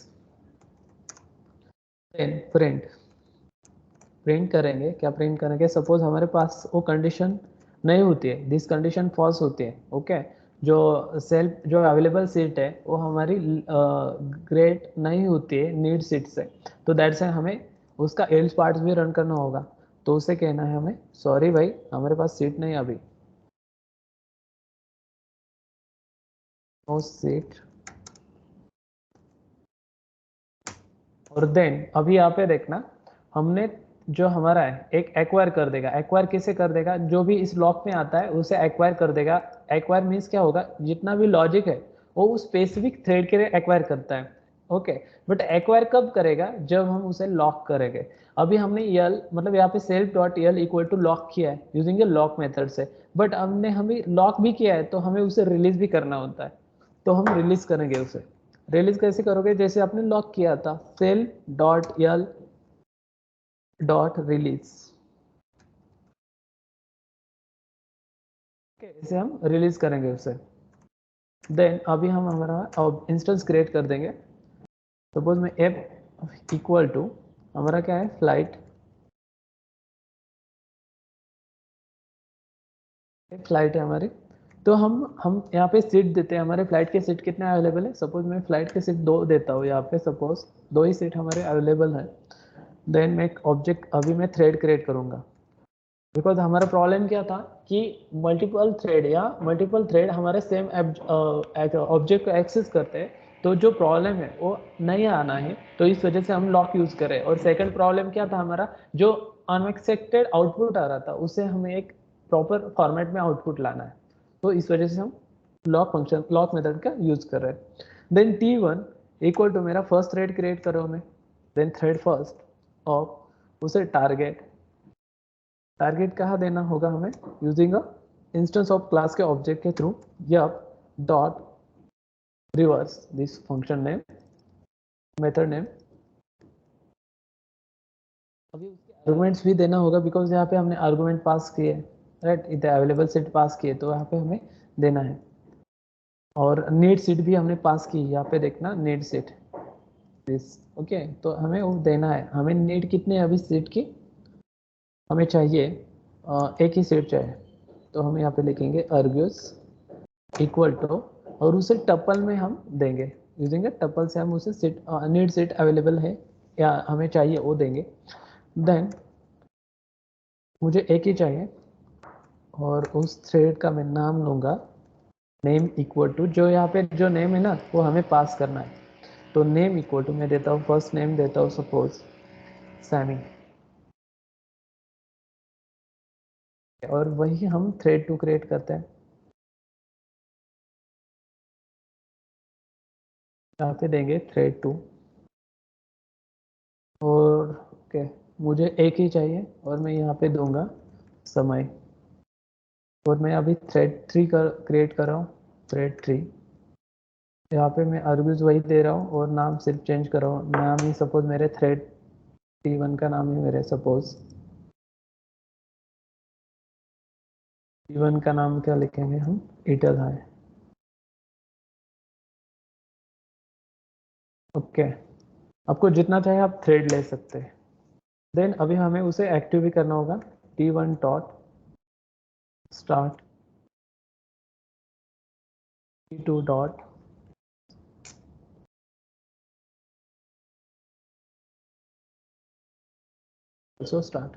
Speaker 1: then print करेंगे। क्या प्रिंट करेंगे? सपोज हमारे पास वो कंडीशन नहीं होती है, दिस कंडीशन फॉल्स होती है। ओके जो सेल्फ जो अवेलेबल सीट है वो हमारी ग्रेट नहीं होती है नीड सीट से, तो दैट्स हमें उसका एल्स पार्ट्स भी रन करना होगा। तो उसे कहना है हमें सॉरी भाई हमारे पास सीट नहीं अभी, नो सीट। और देन अभी यहाँ पे देखना हमने जो हमारा है एक एक्वायर कर देगा। एक्वायर किसे कर देगा? जो भी इस लॉक में आता है उसे एक्वायर कर देगा। एक्वायर मीन्स क्या होगा? जितना भी लॉजिक है वो उस स्पेसिफिक थ्रेड के लिए एक्वायर करता है। ओके बट एक्वायर कब करेगा? जब हम उसे लॉक करेंगे। अभी हमने यल मतलब यहाँ पे self dot L equal to lock किया है यूजिंग ए लॉक मेथड से, बट हमने हमें लॉक भी किया है तो हमें उसे रिलीज भी करना होता है। तो हम रिलीज करेंगे उसे। रिलीज कैसे करोगे? जैसे आपने लॉक किया था सेल डॉट यल डॉट रिलीज, इसे हम रिलीज करेंगे उसे। देन अभी हम हमारा इंस्टेंस क्रिएट कर देंगे। सपोज में एफ इक्वल टू हमारा क्या है फ्लाइट है हमारी। तो हम यहाँ पे सीट देते हैं, हमारे फ्लाइट के सीट कितने अवेलेबल है? सपोज मैं फ्लाइट के सीट 2 देता हूँ यहाँ पे, सपोज 2 ही सीट हमारे अवेलेबल है। देन मैं एक ऑब्जेक्ट अभी मैं थ्रेड क्रिएट करूँगा बिकॉज हमारा प्रॉब्लम क्या था कि मल्टीपल थ्रेड हमारे सेम ऑब्जेक्ट को एक्सेस करते हैं। तो जो प्रॉब्लम है वो नहीं आना है, तो इस वजह से हम लॉक यूज करें। और सेकंड प्रॉब्लम क्या था हमारा, जो अनएक्सपेक्टेड आउटपुट आ रहा था उसे हमें एक प्रॉपर फॉर्मेट में आउटपुट लाना है, तो इस वजह से हम लॉक मेथड का यूज कर रहे हैं। देन T1 इक्वल टू मेरा फर्स्ट थ्रेड क्रिएट करो मैं। देन थ्रेड फर्स्ट ऑफ उसे टारगेट कहाँ देना होगा हमें using a instance of class के ऑब्जेक्ट के थ्रू। Yup dot reverse this function name, method name. अभी उसके आर्गुमेंट्स भी देना होगा बिकॉज यहाँ पे हमने आर्गुमेंट पास किए, राइट, इधर अवेलेबल सीट पास किए तो यहाँ पे हमें देना है। और नीड सीट भी हमने पास की, यहाँ पे देखना नीड सीट दिस, ओके, तो हमें वो देना है। हमें नीड कितने अभी सीट की हमें चाहिए, एक ही सीट चाहिए, तो हम यहाँ पे लिखेंगे आर्ग्यूज इक्वल टू, और उसे टपल में हम देंगे, यूजिंग टपल से हम उसे सीट नीड सीट अवेलेबल है या हमें चाहिए वो देंगे। देन मुझे एक ही चाहिए और उस थ्रेड का मैं नाम लूँगा नेम इक्वल टू, जो यहाँ पे जो नेम है ना वो हमें पास करना है, तो नेम इक्वल टू मैं देता हूँ, फर्स्ट नेम देता हूँ सपोज सैमी, और वही हम थ्रेड टू क्रिएट करते हैं। यहाँ पे देंगे थ्रेड टू, और ओके मुझे एक ही चाहिए और मैं यहाँ पे दूंगा समय, और मैं अभी थ्रेड थ्री क्रिएट कर रहा हूँ, थ्रेड थ्री, यहाँ पे मैं आर्ग्यूज वही दे रहा हूँ और नाम सिर्फ चेंज कर रहा हूँ। नाम ही सपोज मेरे थ्रेड T1 का नाम है मेरे सपोज, T1 का नाम क्या लिखेंगे हम, इटल हाई, ओके। आपको जितना चाहे आप थ्रेड ले सकते हैं। देन अभी हमें उसे एक्टिव भी करना होगा, T1 dot start, T2 dot also start।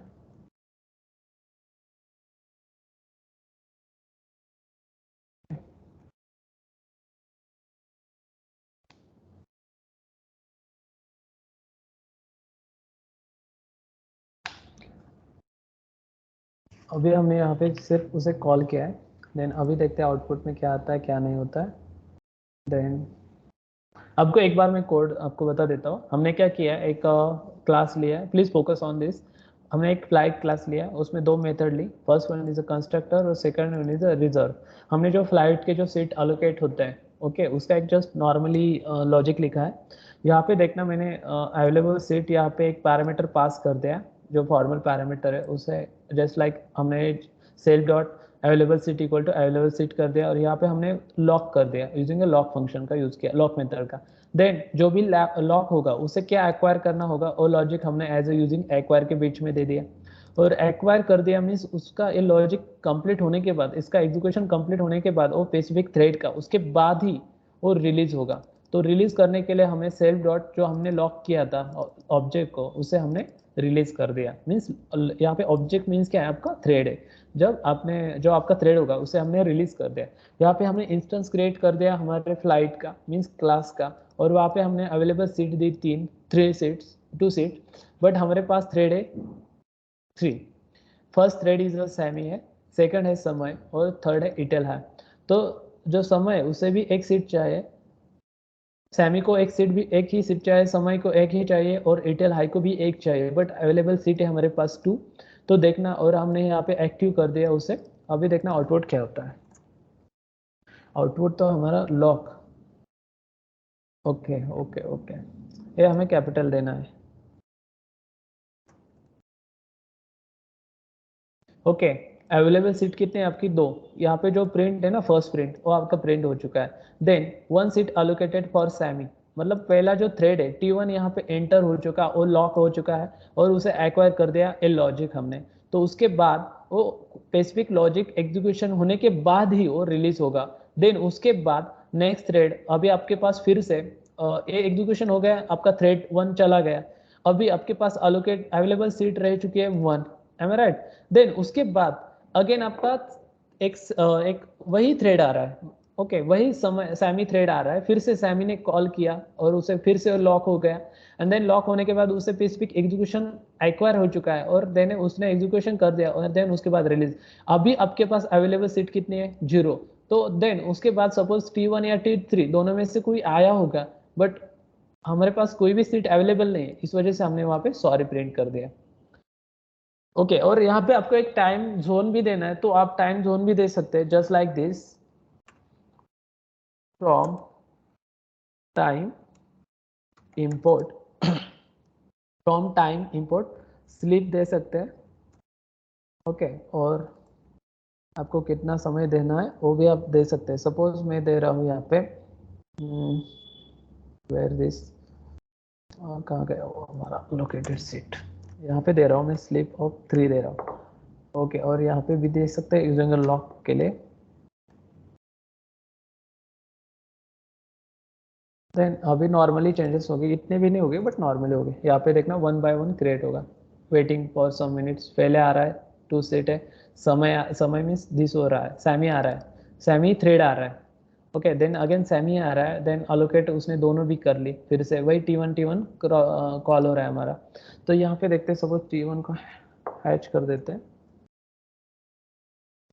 Speaker 1: अभी हमने यहाँ पे सिर्फ उसे कॉल किया है। देन अभी देखते हैं आउटपुट में क्या आता है क्या नहीं होता है। देन आपको एक बार मैं कोड आपको बता देता हूँ। हमने क्या किया है, एक क्लास लिया है, प्लीज फोकस ऑन दिस। हमने एक फ्लाइट क्लास लिया, उसमें दो मेथड ली, first one is a constructor और second one is a reserve. हमने जो फ्लाइट के जो सीट अलोकेट होते हैं, ओके, उसका एक जस्ट नॉर्मली लॉजिक लिखा है। यहाँ पे देखना मैंने अवेलेबल सीट यहाँ पे एक पैरामीटर पास कर दिया, जो फॉर्मल पैरामीटर है उसे जस्ट लाइक हमने self dot available seat equal to available seat कर दिया, और यहाँ पे हमने लॉक कर दिया यूजिंग लॉक फंक्शन का यूज किया, लॉक मेथड का। देन जो भी लॉक होगा उसे क्या एक्वायर करना होगा, और लॉजिक हमने एज ए यूजिंग एक्वायर के बीच में दे दिया, और एक्वायर कर दिया मीन्स उसका ये लॉजिक कंप्लीट होने के बाद, इसका एग्जीक्यूशन कंप्लीट होने के बाद वो स्पेसिफिक थ्रेड का उसके बाद ही वो रिलीज होगा। तो रिलीज करने के लिए हमें सेल्फ डॉट जो हमने लॉक किया था ऑब्जेक्ट को, उसे हमने रिलीज कर दिया। मीन्स यहाँ पे ऑब्जेक्ट मीन्स क्या है, आपका थ्रेड है। जब आपने जो आपका थ्रेड होगा उसे हमने रिलीज कर दिया। यहाँ पे हमने इंस्टेंस क्रिएट कर दिया हमारे फ्लाइट का मीन्स क्लास का, और वहाँ पे हमने अवेलेबल सीट दी three seats, two seat, but हमारे पास थ्रेड है three. First thread is Sammy है, सेकंड है समय, और थर्ड है इटल है। तो जो समय उसे भी एक सीट चाहिए, सैमी को एक सीट भी एक ही सीट चाहिए, समय को एक ही चाहिए, और एयरटेल हाई को भी एक चाहिए, बट अवेलेबल सीट है हमारे पास टू। तो देखना, और हमने यहाँ पे एक्टिव कर दिया उसे। अभी देखना आउटपुट क्या होता है। आउटपुट तो हमारा लॉक, ओके ओके ओके, ये हमें कैपिटल देना है, ओके। अवेलेबल सीट कितने हैं आपकी, दो। यहाँ पे जो प्रिंट है ना, फर्स्ट प्रिंट वो आपका प्रिंट हो चुका है। Then one seat allocated for Sammy, मतलब पहला जो थ्रेड है T1 यहाँ पे एंटर हो चुका, वो लॉक हो चुका है, और उसे एक्वायर कर दिया ए लॉजिक हमने। तो उसके बाद वो स्पेसिफिक लॉजिक एग्जीक्यूशन होने के बाद ही वो रिलीज होगा। देन उसके बाद नेक्स्ट थ्रेड, अभी आपके पास फिर से ये एग्जीक्यूशन हो गया, आपका थ्रेड 1 चला गया, अभी आपके पास अलोकेट अवेलेबल सीट रह चुकी है 1, एम आई राइट। देन उसके बाद अगेन आपका एक वही थ्रेड आ रहा है, ओके, वही समय सैमी थ्रेड आ रहा है, फिर से सैमी ने कॉल किया और उसे फिर से लॉक हो गया, एंड देन लॉक होने के बाद उसे स्पेसिफिक एग्जीक्यूशन एक्वायर हो चुका है, और देन उसने एग्जीक्यूशन कर दिया, और देन उसके बाद रिलीज। अभी आपके पास अवेलेबल सीट कितनी है, 0। तो देन उसके बाद सपोज T1 या T3 दोनों में से कोई आया होगा, बट हमारे पास कोई भी सीट अवेलेबल नहीं है, इस वजह से हमने वहां पे सॉरी प्रिंट कर दिया, ओके। और यहाँ पे आपको एक टाइम जोन भी देना है, तो आप टाइम जोन भी दे सकते हैं, just like this, from time import from time import sleep they सकते हैं, ओके। और आपको कितना समय देना है वो भी आप दे सकते हैं। सपोज मैं दे रहा हूँ यहाँ पे वेयर दिस, कहाँ गया वो हमारा लोकेटेड सीट, यहाँ पे दे रहा हूँ मैं स्लीप ऑफ 3 दे रहा हूँ, ओके। और यहाँ पे भी दे सकते हैं यूजिंग लॉक के लिए। देन अभी नॉर्मली चेंजेस होगी, इतने भी नहीं होगी बट नॉर्मली होगी। यहाँ पे देखना 1 by 1 क्रिएट होगा। वेटिंग फॉर सम मिनट्स, पहले आ रहा है 2 सेट है, समय में दिस हो रहा है, सैमी आ रहा है, सैमी थ्रेड आ रहा है, ओके। देन अगेन सैमी आ रहा है, देन अलोकेट उसने दोनों भी कर ली, फिर से वही T1 कॉल हो रहा है हमारा। तो यहाँ पे देखते हैं सपोज T1 को हैच कर देते हैं,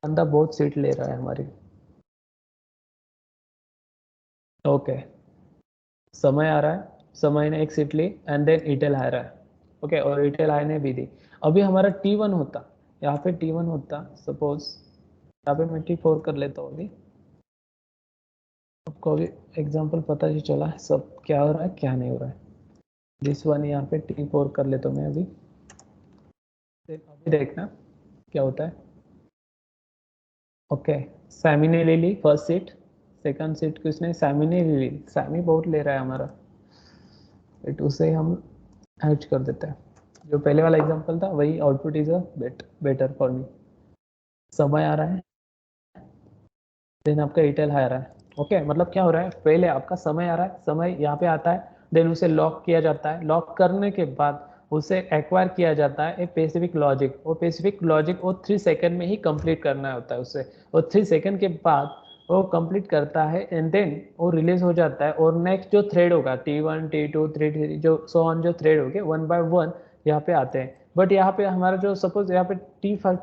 Speaker 1: बंदा बहुत सीट ले रहा है हमारी, ओके। समय आ रहा है, समय ने एक seat Lee and then Eatala आ रहा है, ओके। और ईटेल आई ने भी दी। अभी हमारा T1 होता, यहाँ पे T1 होता, सपोज यहाँ पे मैं T4 कर लेता हूँ। अभी आपको अभी एग्जांपल पता ही चला है सब क्या हो रहा है क्या नहीं हो रहा है। दिस वन यहाँ पे T4 कर लेता हूँ मैं अभी देखना क्या होता है, ओके। सैमी ने ले ली फर्स्ट सीट, सेकंड सीट किसने, सैमी ने ले ली। सैमी बहुत ले रहा है हमारा, बट उसे हम हैच कर देते हैं। जो पहले वाला एग्जांपल था वही output is a better for me. समय आ रहा है, देन आपका ईटेल आ रहा है, ओके। मतलब क्या हो रहा है, पहले आपका समय आ रहा है, समय यहाँ पे आता है, देन उसे लॉक किया जाता है, लॉक करने के बाद उसे एक्वायर किया जाता है एक स्पेसिफिक लॉजिक। वो स्पेसिफिक लॉजिक वो 3 सेकंड में ही कंप्लीट करना होता है उसे, और 3 सेकंड के बाद वो कंप्लीट करता है एंड देन वो रिलीज हो जाता है। और नेक्स्ट जो थ्रेड होगा T1 T2 3 जो सो ऑन जो थ्रेड होंगे 1 by 1 यहाँ पे आते हैं। बट यहाँ पे हमारा जो सपोज यहाँ पे T5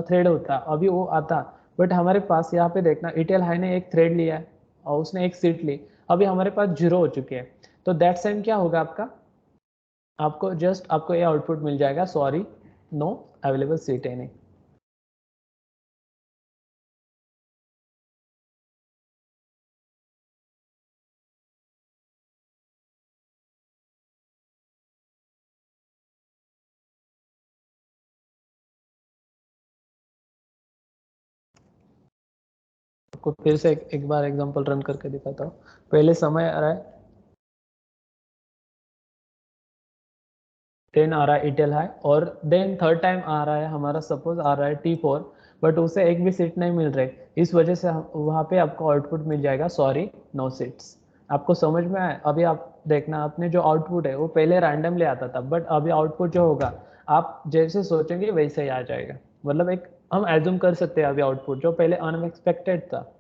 Speaker 1: थ्रेड होता अभी वो आता, बट हमारे पास यहाँ पे देखना ईटेल हाई ने एक थ्रेड लिया है और उसने एक सीट ली, अभी हमारे पास 0 हो चुके हैं। तो दैट टाइम क्या होगा आपका, आपको जस्ट आपको ये आउटपुट मिल जाएगा, sorry no available seat any. आपको फिर से एक बार एग्जांपल रन करके दिखाता हूँ। पहले समय आ रहा है 10 आ रहा है ईटेल हाई, और देन थर्ड टाइम आ रहा है हमारा सपोज आ रहा है T4, बट उसे एक भी सीट नहीं मिल रही, इस वजह से वहाँ पे आपको आउटपुट मिल जाएगा सॉरी नो सीट्स। आपको समझ में आया? अभी आप देखना आपने जो आउटपुट है वो पहले रैंडमली आता था, बट अभी आउटपुट जो होगा आप जैसे सोचेंगे वैसे ही आ जाएगा। मतलब एक हम एज्यूम कर सकते हैं अभी आउटपुट जो पहले अनएक्सपेक्टेड था,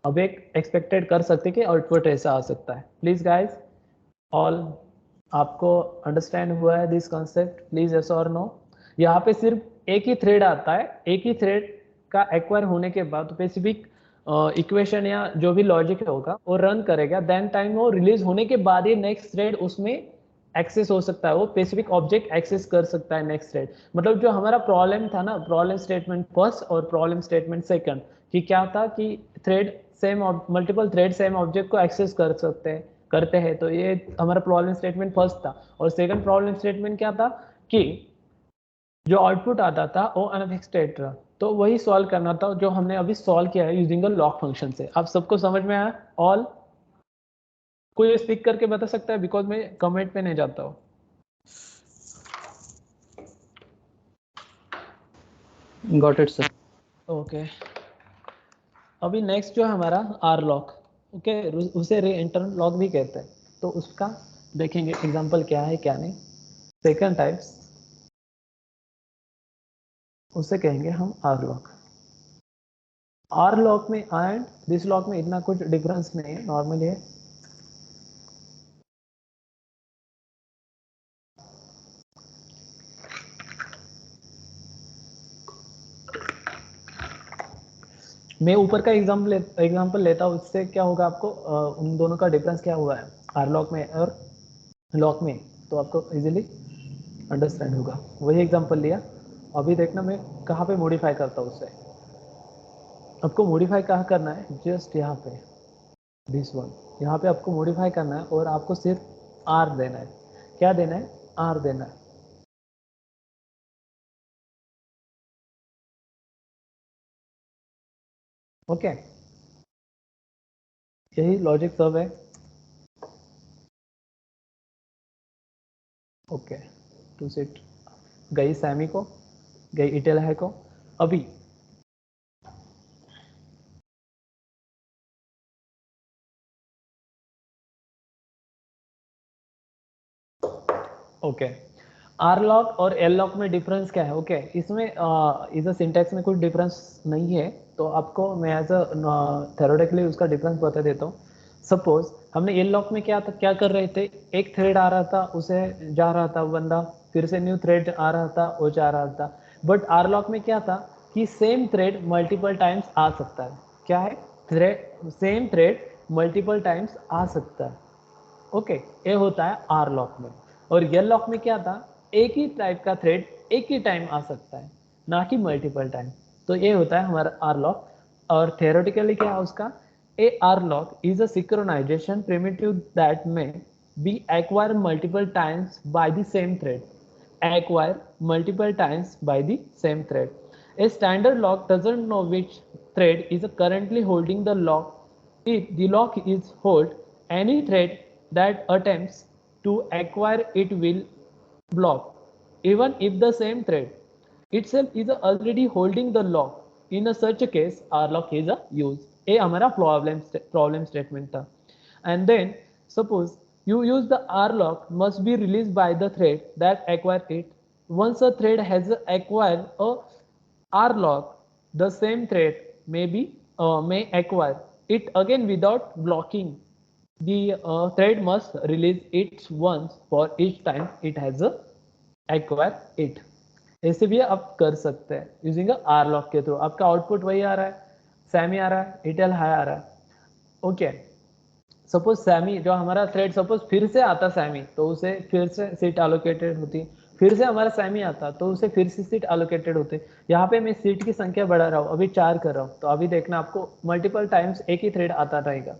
Speaker 1: अब एक एक्सपेक्टेड कर सकते कि आउटपुट ऐसा आ सकता है। प्लीज गाइज ऑल, आपको अंडरस्टैंड हुआ है दिस कॉन्सेप्ट? प्लीज यस और नो। यहाँ पे सिर्फ एक ही थ्रेड आता है, एक ही थ्रेड का एक्वायर होने के बाद स्पेसिफिक इक्वेशन या जो भी लॉजिक होगा वो रन करेगा, देन टाइम वो रिलीज होने के बाद ही नेक्स्ट थ्रेड उसमें एक्सेस हो सकता है, वो स्पेसिफिक ऑब्जेक्ट एक्सेस कर सकता है नेक्स्ट थ्रेड। मतलब जो हमारा प्रॉब्लम था ना, प्रॉब्लम स्टेटमेंट फर्स्ट और प्रॉब्लम स्टेटमेंट सेकंड, कि क्या था कि thread same multiple thread same object को एक्सेस कर सकते हैं करते हैं। तो ये हमारा प्रॉब्लम स्टेटमेंट फर्स्ट था। और सेकंड प्रॉब्लम स्टेटमेंट क्या था कि जो आउटपुट आता था वो अनएक्सपेक्टेड था, तो वही सॉल्व करना था जो हमने अभी सॉल्व किया है यूजिंग लॉक फंक्शन से। आप सबको समझ में आया ऑल? कोई स्पीक करके बता सकता है, बिकॉज मैं कमेंट पे नहीं जाता हूँ।
Speaker 3: Got it sir.
Speaker 1: ओके, अभी नेक्स्ट जो है हमारा आर लॉक, ओके, उसे री एंटर लॉक भी कहते हैं। तो उसका देखेंगे एग्जांपल क्या है क्या नहीं। सेकंड टाइप्स उसे कहेंगे हम आर लॉक। आर लॉक में एंड दिस लॉक में इतना कुछ डिफरेंस नहीं है, नॉर्मली है। मैं ऊपर का एग्जांपल लेता हूँ, उससे क्या होगा आपको उन दोनों का डिफरेंस क्या हुआ है आर लॉक में और लॉक में, तो आपको इजीली अंडरस्टैंड होगा। वही एग्जांपल लिया, अभी देखना मैं कहाँ पे मॉडिफाई करता हूँ उससे। आपको मॉडिफाई कहाँ करना है, जस्ट यहाँ पे दिस वन। यहाँ पे आपको मॉडिफाई करना है और आपको सिर्फ आर देना है। क्या देना है? आर देना है। ओके, यही लॉजिक सब है। ओके, टू सेट गई सैमी को, गई इटेल है को। अभी ओके, आर लॉक और एल लॉक में डिफरेंस क्या है? ओके, इसमें इस सिंटैक्स में कुछ डिफरेंस नहीं है, तो आपको मैं एज अ थ्योरेटिकली उसका डिफरेंस बता देता हूँ। सपोज हमने एल लॉक में क्या था, क्या कर रहे थे, एक थ्रेड आ रहा था, उसे जा रहा था बंदा, फिर से न्यू थ्रेड आ रहा था, वो जा रहा था। बट आर लॉक में क्या था कि सेम थ्रेड मल्टीपल टाइम्स आ सकता है। क्या है? Thread, same thread multiple times आ सकता है। ओके, ये होता है आर लॉक में। और यल लॉक में क्या था, एक ही टाइप का थ्रेड एक ही टाइम आ सकता है, ना कि मल्टीपल टाइम। तो ये होता है हमारा आर लॉक। और थियोरेटिकली क्या है उसका? A R lock is a synchronization primitive that may be acquire multiple times by the same thread. acquire multiple times by the same thread. A standard lock doesn't know which thread is currently holding the lock. If the lock is hold, any thread that attempts to acquire it will block, even if the same thread itself is already holding the lock. In a such a case, our lock is a use. ये हमारा problem statement था. And then suppose you use the R lock must be released by the thread that acquire it. Once a thread has acquired a R lock, the same thread may acquire it again without blocking. The thread must release it once for each time it has acquired it. ऐसे भी आप कर सकते हैं using are lock के through. आपका output वही आ रहा है, सैमी आ रहा है, इटेल हाई आ रहा है। ओके, सपोज सैमी जो हमारा थ्रेड सपोज फिर से आता सैमी, तो उसे फिर से सीट एलोकेटेड होती। फिर से हमारा सैमी आता तो उसे फिर से सीट एलोकेटेड होते। यहाँ पे मैं सीट की संख्या बढ़ा रहा हूँ, अभी 4 कर रहा हूँ, तो अभी देखना आपको मल्टीपल टाइम्स एक ही थ्रेड आता रहेगा।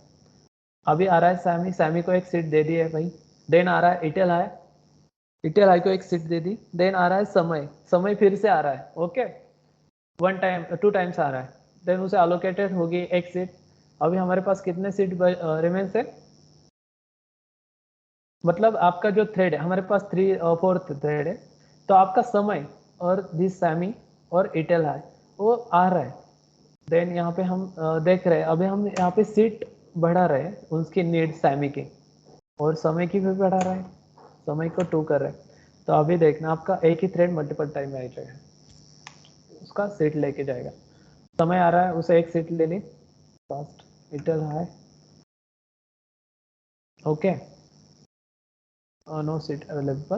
Speaker 1: अभी आ रहा है सैमी, सैमी को एक सीट दे दी है भाई। देन आ रहा है इटेल हाई, इटेल हाई को एक सीट दे दी। देन आ रहा है समय, समय फिर से आ रहा है। ओके, 1 टाइम 2 टाइम्स आ रहा है। देन उसे एलोकेटेड होगी एक सीट। अभी हमारे पास कितने सीट रिमेन्स है? मतलब आपका जो थ्रेड है, हमारे पास 4th थ्रेड है, तो आपका समय और दिस सैमी और इटेल हाई वो आ रहा है। देन यहाँ पे हम देख रहे हैं, अभी हम यहाँ पे सीट बढ़ा रहे हैं उसकी नीड सैमी की, और समय की भी बढ़ा रहे हैं, समय को 2 कर रहे हैं। तो अभी देखना आपका एक ही थ्रेड मल्टीपल टाइम में आ जाएगा, उसका सीट लेके जाएगा। समय आ रहा है, उसे एक सीट ले ली, फास्ट इटल हाई। Okay, no seat available.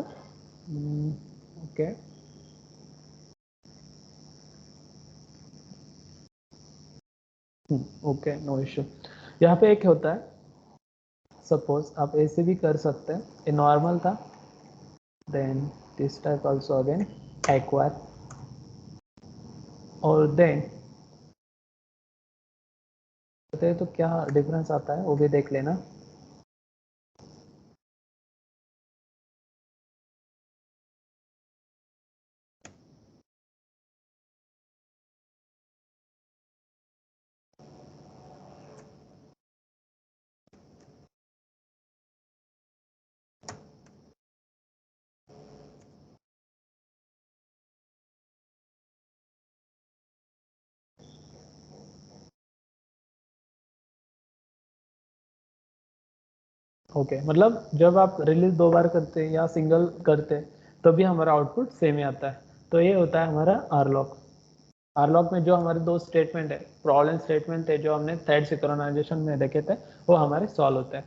Speaker 1: Okay, okay, no issue. यहाँ पे एक होता है, सपोज आप ऐसे भी कर सकते हैं, ये नॉर्मल था, then this type also again acquire, और देन तो क्या डिफरेंस आता है वो भी देख लेना। ओके, मतलब जब आप रिलीज 2 बार करते हैं या सिंगल करते हैं तो भी हमारा आउटपुट सेम ही आता है। तो ये होता है हमारा आर लॉक। आर लॉक में जो हमारे 2 स्टेटमेंट है, प्रॉब्लम स्टेटमेंट है, जो हमने थ्रेड सिंक्रोनाइजेशन में देखे थे, वो हमारे सॉल्व होते हैं।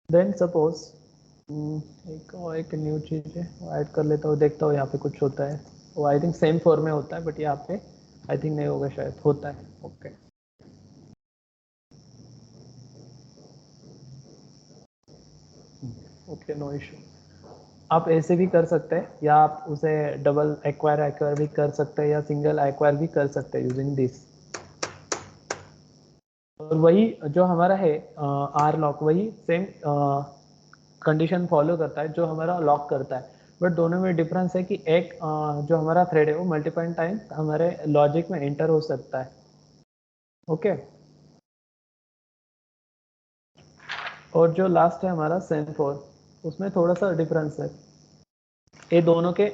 Speaker 1: देन सपोज एक न्यू चीज़ है वो ऐड कर लेता हूँ, देखता हूँ यहाँ पे कुछ होता है। वो आई थिंक सेम फॉर्म में होता है, बट यहाँ पे आई थिंक नहीं होगा, शायद होता है। Okay, okay, no issue. आप ऐसे भी कर सकते हैं, या आप उसे डबल एक्वायर भी कर सकते हैं, या सिंगल एक्वायर भी कर सकते हैं यूजिंग दिस। और वही जो हमारा है आर लॉक वही सेम कंडीशन फॉलो करता है जो हमारा लॉक करता है, बट दोनों में डिफरेंस है कि एक जो हमारा थ्रेड है वो मल्टीपल टाइम हमारे लॉजिक में एंटर हो सकता है। ओके, और जो लास्ट है हमारा सेम4, उसमें थोड़ा सा डिफरेंस है, ये दोनों के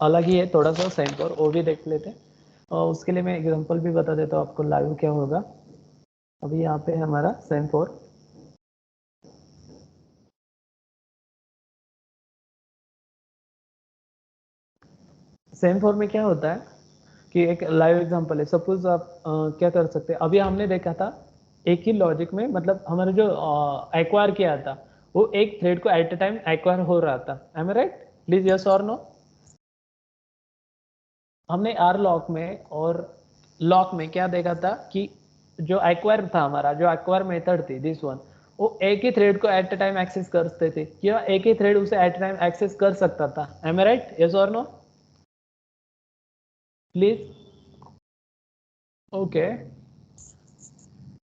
Speaker 1: अलग ही है थोड़ा सा सेम4, वो भी देख लेते हैं। और उसके लिए मैं एग्जांपल भी बता देता हूँ आपको लाइव क्या होगा। अभी यहाँ पे है हमारा सेम4, सेम4 में क्या होता है कि एक लाइव एग्जांपल है। सपोज आप क्या कर सकते हैं, अभी हमने देखा था एक ही लॉजिक में, मतलब हमारा जो एक्वायर किया था वो एक थ्रेड को एट अ टाइम एक्वायर हो रहा था। Am I right? Please yes और नो। हमने आर लॉक में और लॉक में क्या देखा था कि जो एक्वायर था हमारा, जो एक्वायर मेथड थी दिस वन, वो एक ही थ्रेड को एट अ टाइम एक्सेस करते थे, या एक ही थ्रेड उसे एट अ टाइम एक्सेस कर सकता था। Am I right? यस और नो प्लीज। ओके,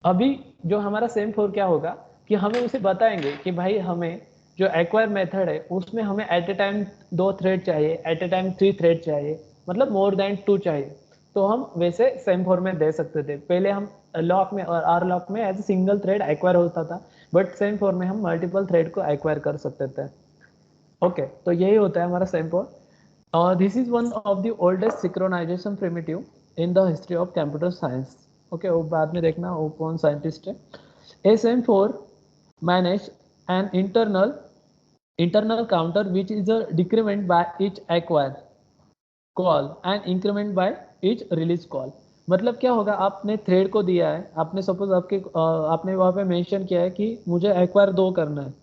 Speaker 1: अभी जो हमारा सेम4 क्या होगा कि हमें उसे बताएंगे कि भाई हमें जो एक्वायर मेथड है उसमें हमें एट ए टाइम 2 थ्रेड चाहिए, एट ए टाइम 3 थ्रेड चाहिए, मतलब मोर देन 2 चाहिए। तो हम वैसे सेम4 में दे सकते थे। पहले हम लॉक में और आर लॉक में as a single thread acquire होता था, बट सेम4 में हम मल्टीपल थ्रेड को एक्वायर कर सकते थे। ओके, तो यही होता है हमारा सेम4। This is one of the oldest synchronization primitive in the history of computer science. Okay, वो बाद में देखना वो कौन साइंटिस्ट है। SM4 manage an internal counter which is a decrement by each acquire call and increment by each release call। मतलब क्या होगा, आपने थ्रेड को दिया है, आपने सपोज आपने वहाँ पे मेंशन किया है कि मुझे एक्वायर 2 करना है।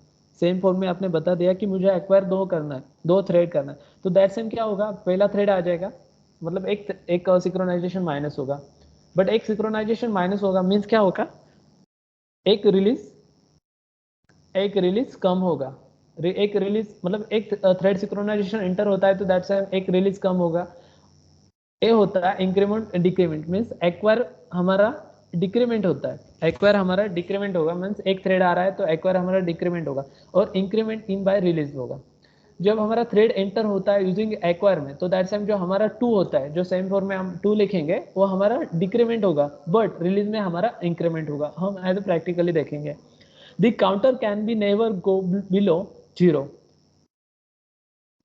Speaker 1: सेम4 में आपने बता दिया कि मुझे एक्वायर 2 करना है, 2 थ्रेड करना है। तो दैट सेम क्या होगा, पहला थ्रेड आ जाएगा, मतलब एक सिक्रोनाइजेशन माइनस होगा। बट एक सिक्रोनाइजेशन माइनस होगा मीन्स क्या होगा, एक रिलीज कम होगा। एक रिलीज मतलब एक थ्रेड सिक्रोनाइजेशन इंटर होता है तो दैट्स एक रिलीज कम होगा। ये होता है इंक्रीमेंट डिक्रीमेंट, मीन्स एक्वायर हमारा डिक्रीमेंट होता है, एक्वायर हमारा डिक्रीमेंट होगा, मीन्स एक थ्रेड आ रहा है तो एक्वायर हमारा डिक्रीमेंट होगा, और इंक्रीमेंट इन बाय रिलीज होगा। जब हमारा थ्रेड एंटर होता है यूजिंग एक्वायर में तो दैट्स जो हमारा 2 होता है, जो सेम4 में हम 2 लिखेंगे वो हमारा डिक्रीमेंट होगा, बट रिलीज में हमारा इंक्रीमेंट होगा। हम एज प्रैक्टिकली देखेंगे। The counter can be never go below 0,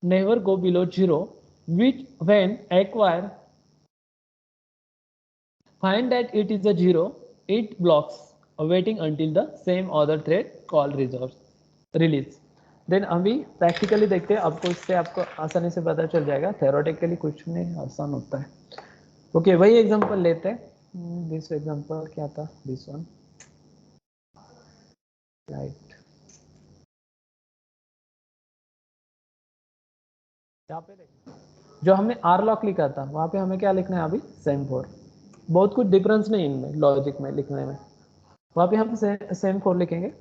Speaker 1: never go below 0, which when acquire find that it is a 0, it blocks waiting until the same other thread call resolves release। Then अभी practically देखते हैं, आपको इससे आपको आसानी से पता चल जाएगा, थेरोटिकली कुछ नहीं आसान होता है। ओके, वही एग्जांपल लेते हैं। दिस एग्जांपल क्या था, दिस वन राइट। यहाँ पे जो हमने आर लॉक लिखा था वहाँ पे हमें क्या लिखना है अभी, सेम4। बहुत कुछ डिफरेंस नहीं इनमें लॉजिक में लिखने में। वहाँ पे हम सेम4 लिखेंगे,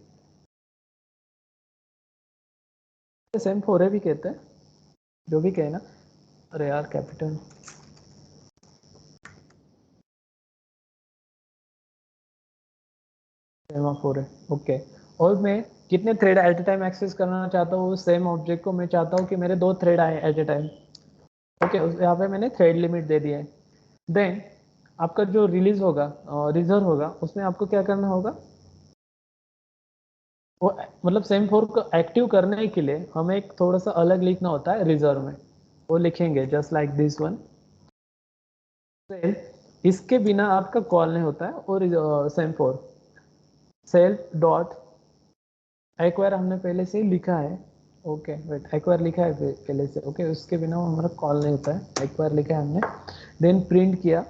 Speaker 1: सेम4 है भी कहते हैं, जो भी कहे ना। अरे यार कैपिटल सेम4 है। ओके, और मैं कितने thread at a time access करना चाहता हूँ, सेम ऑब्जेक्ट को मैं चाहता हूँ कि मेरे 2 थ्रेड आए एट ए टाइम। ओके, यहाँ पे मैंने थ्रेड लिमिट दे दिया है। देन आपका जो रिलीज होगा रिजर्व होगा, उसमें आपको क्या करना होगा, वो मतलब सेम4 को एक्टिव करने के लिए हमें एक थोड़ा सा अलग लिखना होता है रिजर्व में। वो लिखेंगे जस्ट लाइक दिस वन। इसके बिना आपका कॉल नहीं होता है। और सेम4 सेल्फ डॉट एक्वायर हमने पहले से ही लिखा है। ओके वेट, एक्वायर लिखा है पहले से। ओके, उसके बिना वो हमारा कॉल नहीं होता है, एक्वायर लिखा है हमने। देन प्रिंट किया,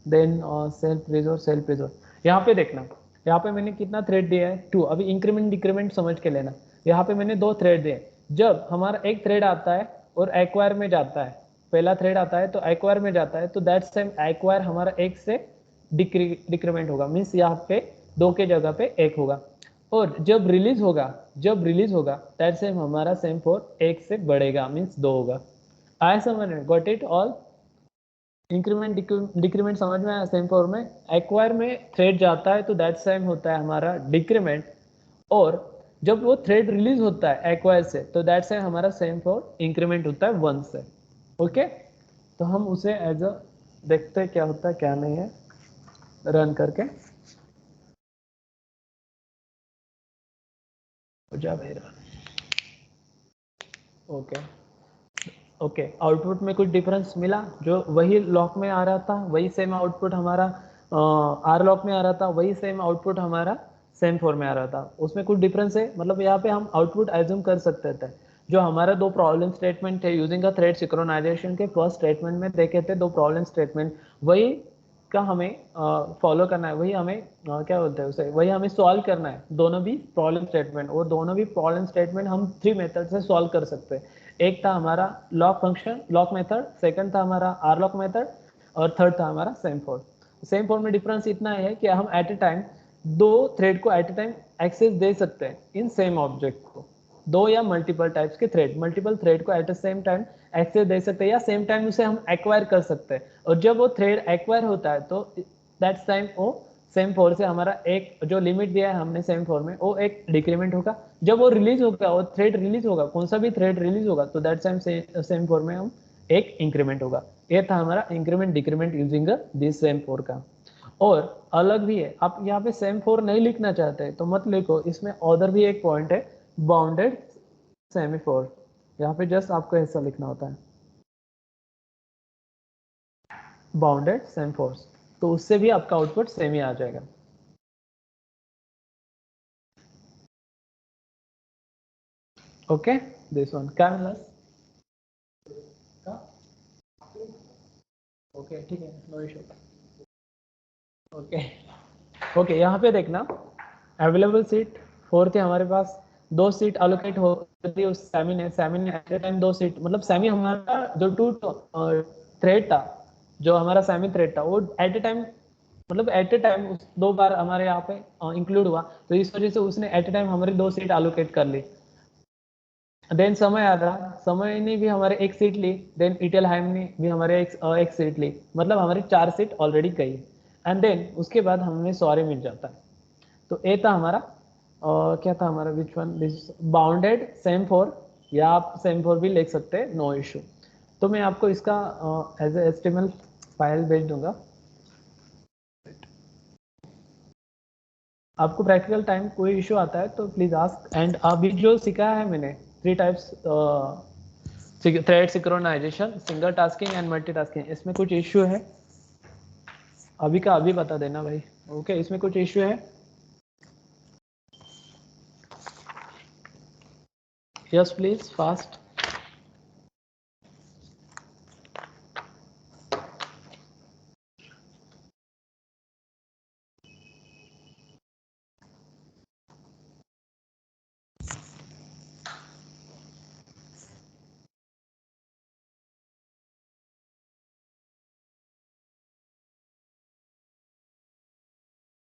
Speaker 1: देन सेल्फ रिजोर्व। यहाँ पे देखना, यहाँ पे मैंने कितना थ्रेड दिया है, 2। अभी इंक्रीमेंट डिक्रीमेंट समझ के लेना। यहाँ पे मैंने 2 थ्रेड दिए। जब हमारा एक थ्रेड आता है और एक्वायर में जाता है, पहला थ्रेड आता है तो एक्वायर में जाता है, तो दैट सेम एक्वायर हमारा 1 से डिक्रीमेंट होगा, मीन्स यहाँ पे 2 के जगह पे 1 होगा। और जब रिलीज होगा दैट सेम हमारा सेम4 1 से बढ़ेगा, मीन्स 2 होगा। आया समझ में? Got it all? Increment decrement समझ में आया सेम फॉर में? एक्वायर में थ्रेड जाता है तो दैट टाइम होता है हमारा डिक्रीमेंट, और जब वो थ्रेड रिलीज होता है एक्वायर से तो दैट टाइम हमारा सेम फॉर इंक्रीमेंट होता है 1 से। ओके, तो हम उसे एज अ देखते हैं क्या होता है क्या नहीं है, रन करके हो जा भाई रन। ओके ओके, आउटपुट में कुछ डिफरेंस मिला? जो वही लॉक में आ रहा था वही सेम आउटपुट हमारा आर लॉक में आ रहा था, वही सेम आउटपुट हमारा सेम 4 में आ रहा था। उसमें कुछ डिफरेंस है, मतलब यहाँ पे हम आउटपुट एज्यूम कर सकते थे। जो हमारा दो प्रॉब्लम स्टेटमेंट थे यूजिंग अ थ्रेड सिंक्रोनाइजेशन के फर्स्ट स्टेटमेंट में देखे थे दो प्रॉब्लम स्टेटमेंट, वही का हमें फॉलो करना है, वही हमें क्या बोलते हैं उसे, वही हमें सॉल्व करना है दोनों भी प्रॉब्लम स्टेटमेंट। और दोनों भी प्रॉब्लम स्टेटमेंट हम 3 मेथड से सॉल्व कर सकते हैं। एक था हमारा lock function lock method, second था हमारा आर लॉक मेथड, और थर्ड था हमारा सेम फोर। सेम फोर में डिफरेंस इतना है कि हम एट ए टाइम दो थ्रेड को एट ए टाइम एक्सेस दे सकते हैं इन सेम ऑब्जेक्ट को। दो या मल्टीपल टाइप्स के थ्रेड, मल्टीपल थ्रेड को at the same time access दे सकते हैं या सेम टाइम उसे हम एक्वायर कर सकते हैं। और जब वो थ्रेड एक्वायर होता है तो दैट्स टाइम वो सेम फोर से हमारा एक जो लिमिट दिया है हमने सेम फोर में वो एक डिक्रीमेंट होगा। जब वो रिलीज होगा, वो थ्रेड रिलीज होगा, कौन सा भी थ्रेड रिलीज होगा तो दैट टाइम सेम फोर में हम एक इंक्रीमेंट होगा। ये था हमारा increment decrement using this same four का। और अलग भी है, आप यहाँ पे सेम फोर नहीं लिखना चाहते तो मत लिखो, इसमें अदर भी एक पॉइंट है बाउंडेड सेमीफोर। यहाँ पे जस्ट आपको ऐसा लिखना होता है बाउंडेड सेमीफोर्स, तो उससे भी आपका आउटपुट सेम ही आ जाएगा। ओके, दिस वन कैमलस। ओके ठीक है, नो इशू। ओके ओके, यहाँ पे देखना अवेलेबल सीट 4 थे हमारे पास, 2 सीट अलोकेट हो रही उस सैमी ने एट ए टाइम 2 सीट, मतलब सैमी हमारा जो टू थ्रेड था, जो हमारा सैमी थ्रेड था वो एट ए टाइम, मतलब एट ए टाइम 2 बार हमारे यहाँ पे इंक्लूड हुआ, तो इस वजह से उसने एट ए टाइम हमारी 2 सीट अलोकेट कर ली। देन समय आया, समय ने भी हमारे एक सीट ली, देन इटेलहाइम ने भी हमारे एक सीट ली, मतलब हमारी 4 सीट ऑलरेडी गई। एंड देन उसके बाद हमें सॉरी मिल जाता है। तो ए था हमारा क्या था हमारा, which one, this bounded same four, या आप सेम फोर भी लिख सकते हैं, नो इशू। तो मैं आपको इसका एज ए एचटीएमएल फाइल भेज दूंगा। आपको प्रैक्टिकल टाइम कोई इशू आता है तो प्लीज आस्क। एंड अभी जो सिखाया है मैंने 3 types thread synchronization, single tasking and multitasking, इसमें कुछ इश्यू है अभी का अभी बता देना भाई। ओके, इसमें कुछ इश्यू है? Yes please fast.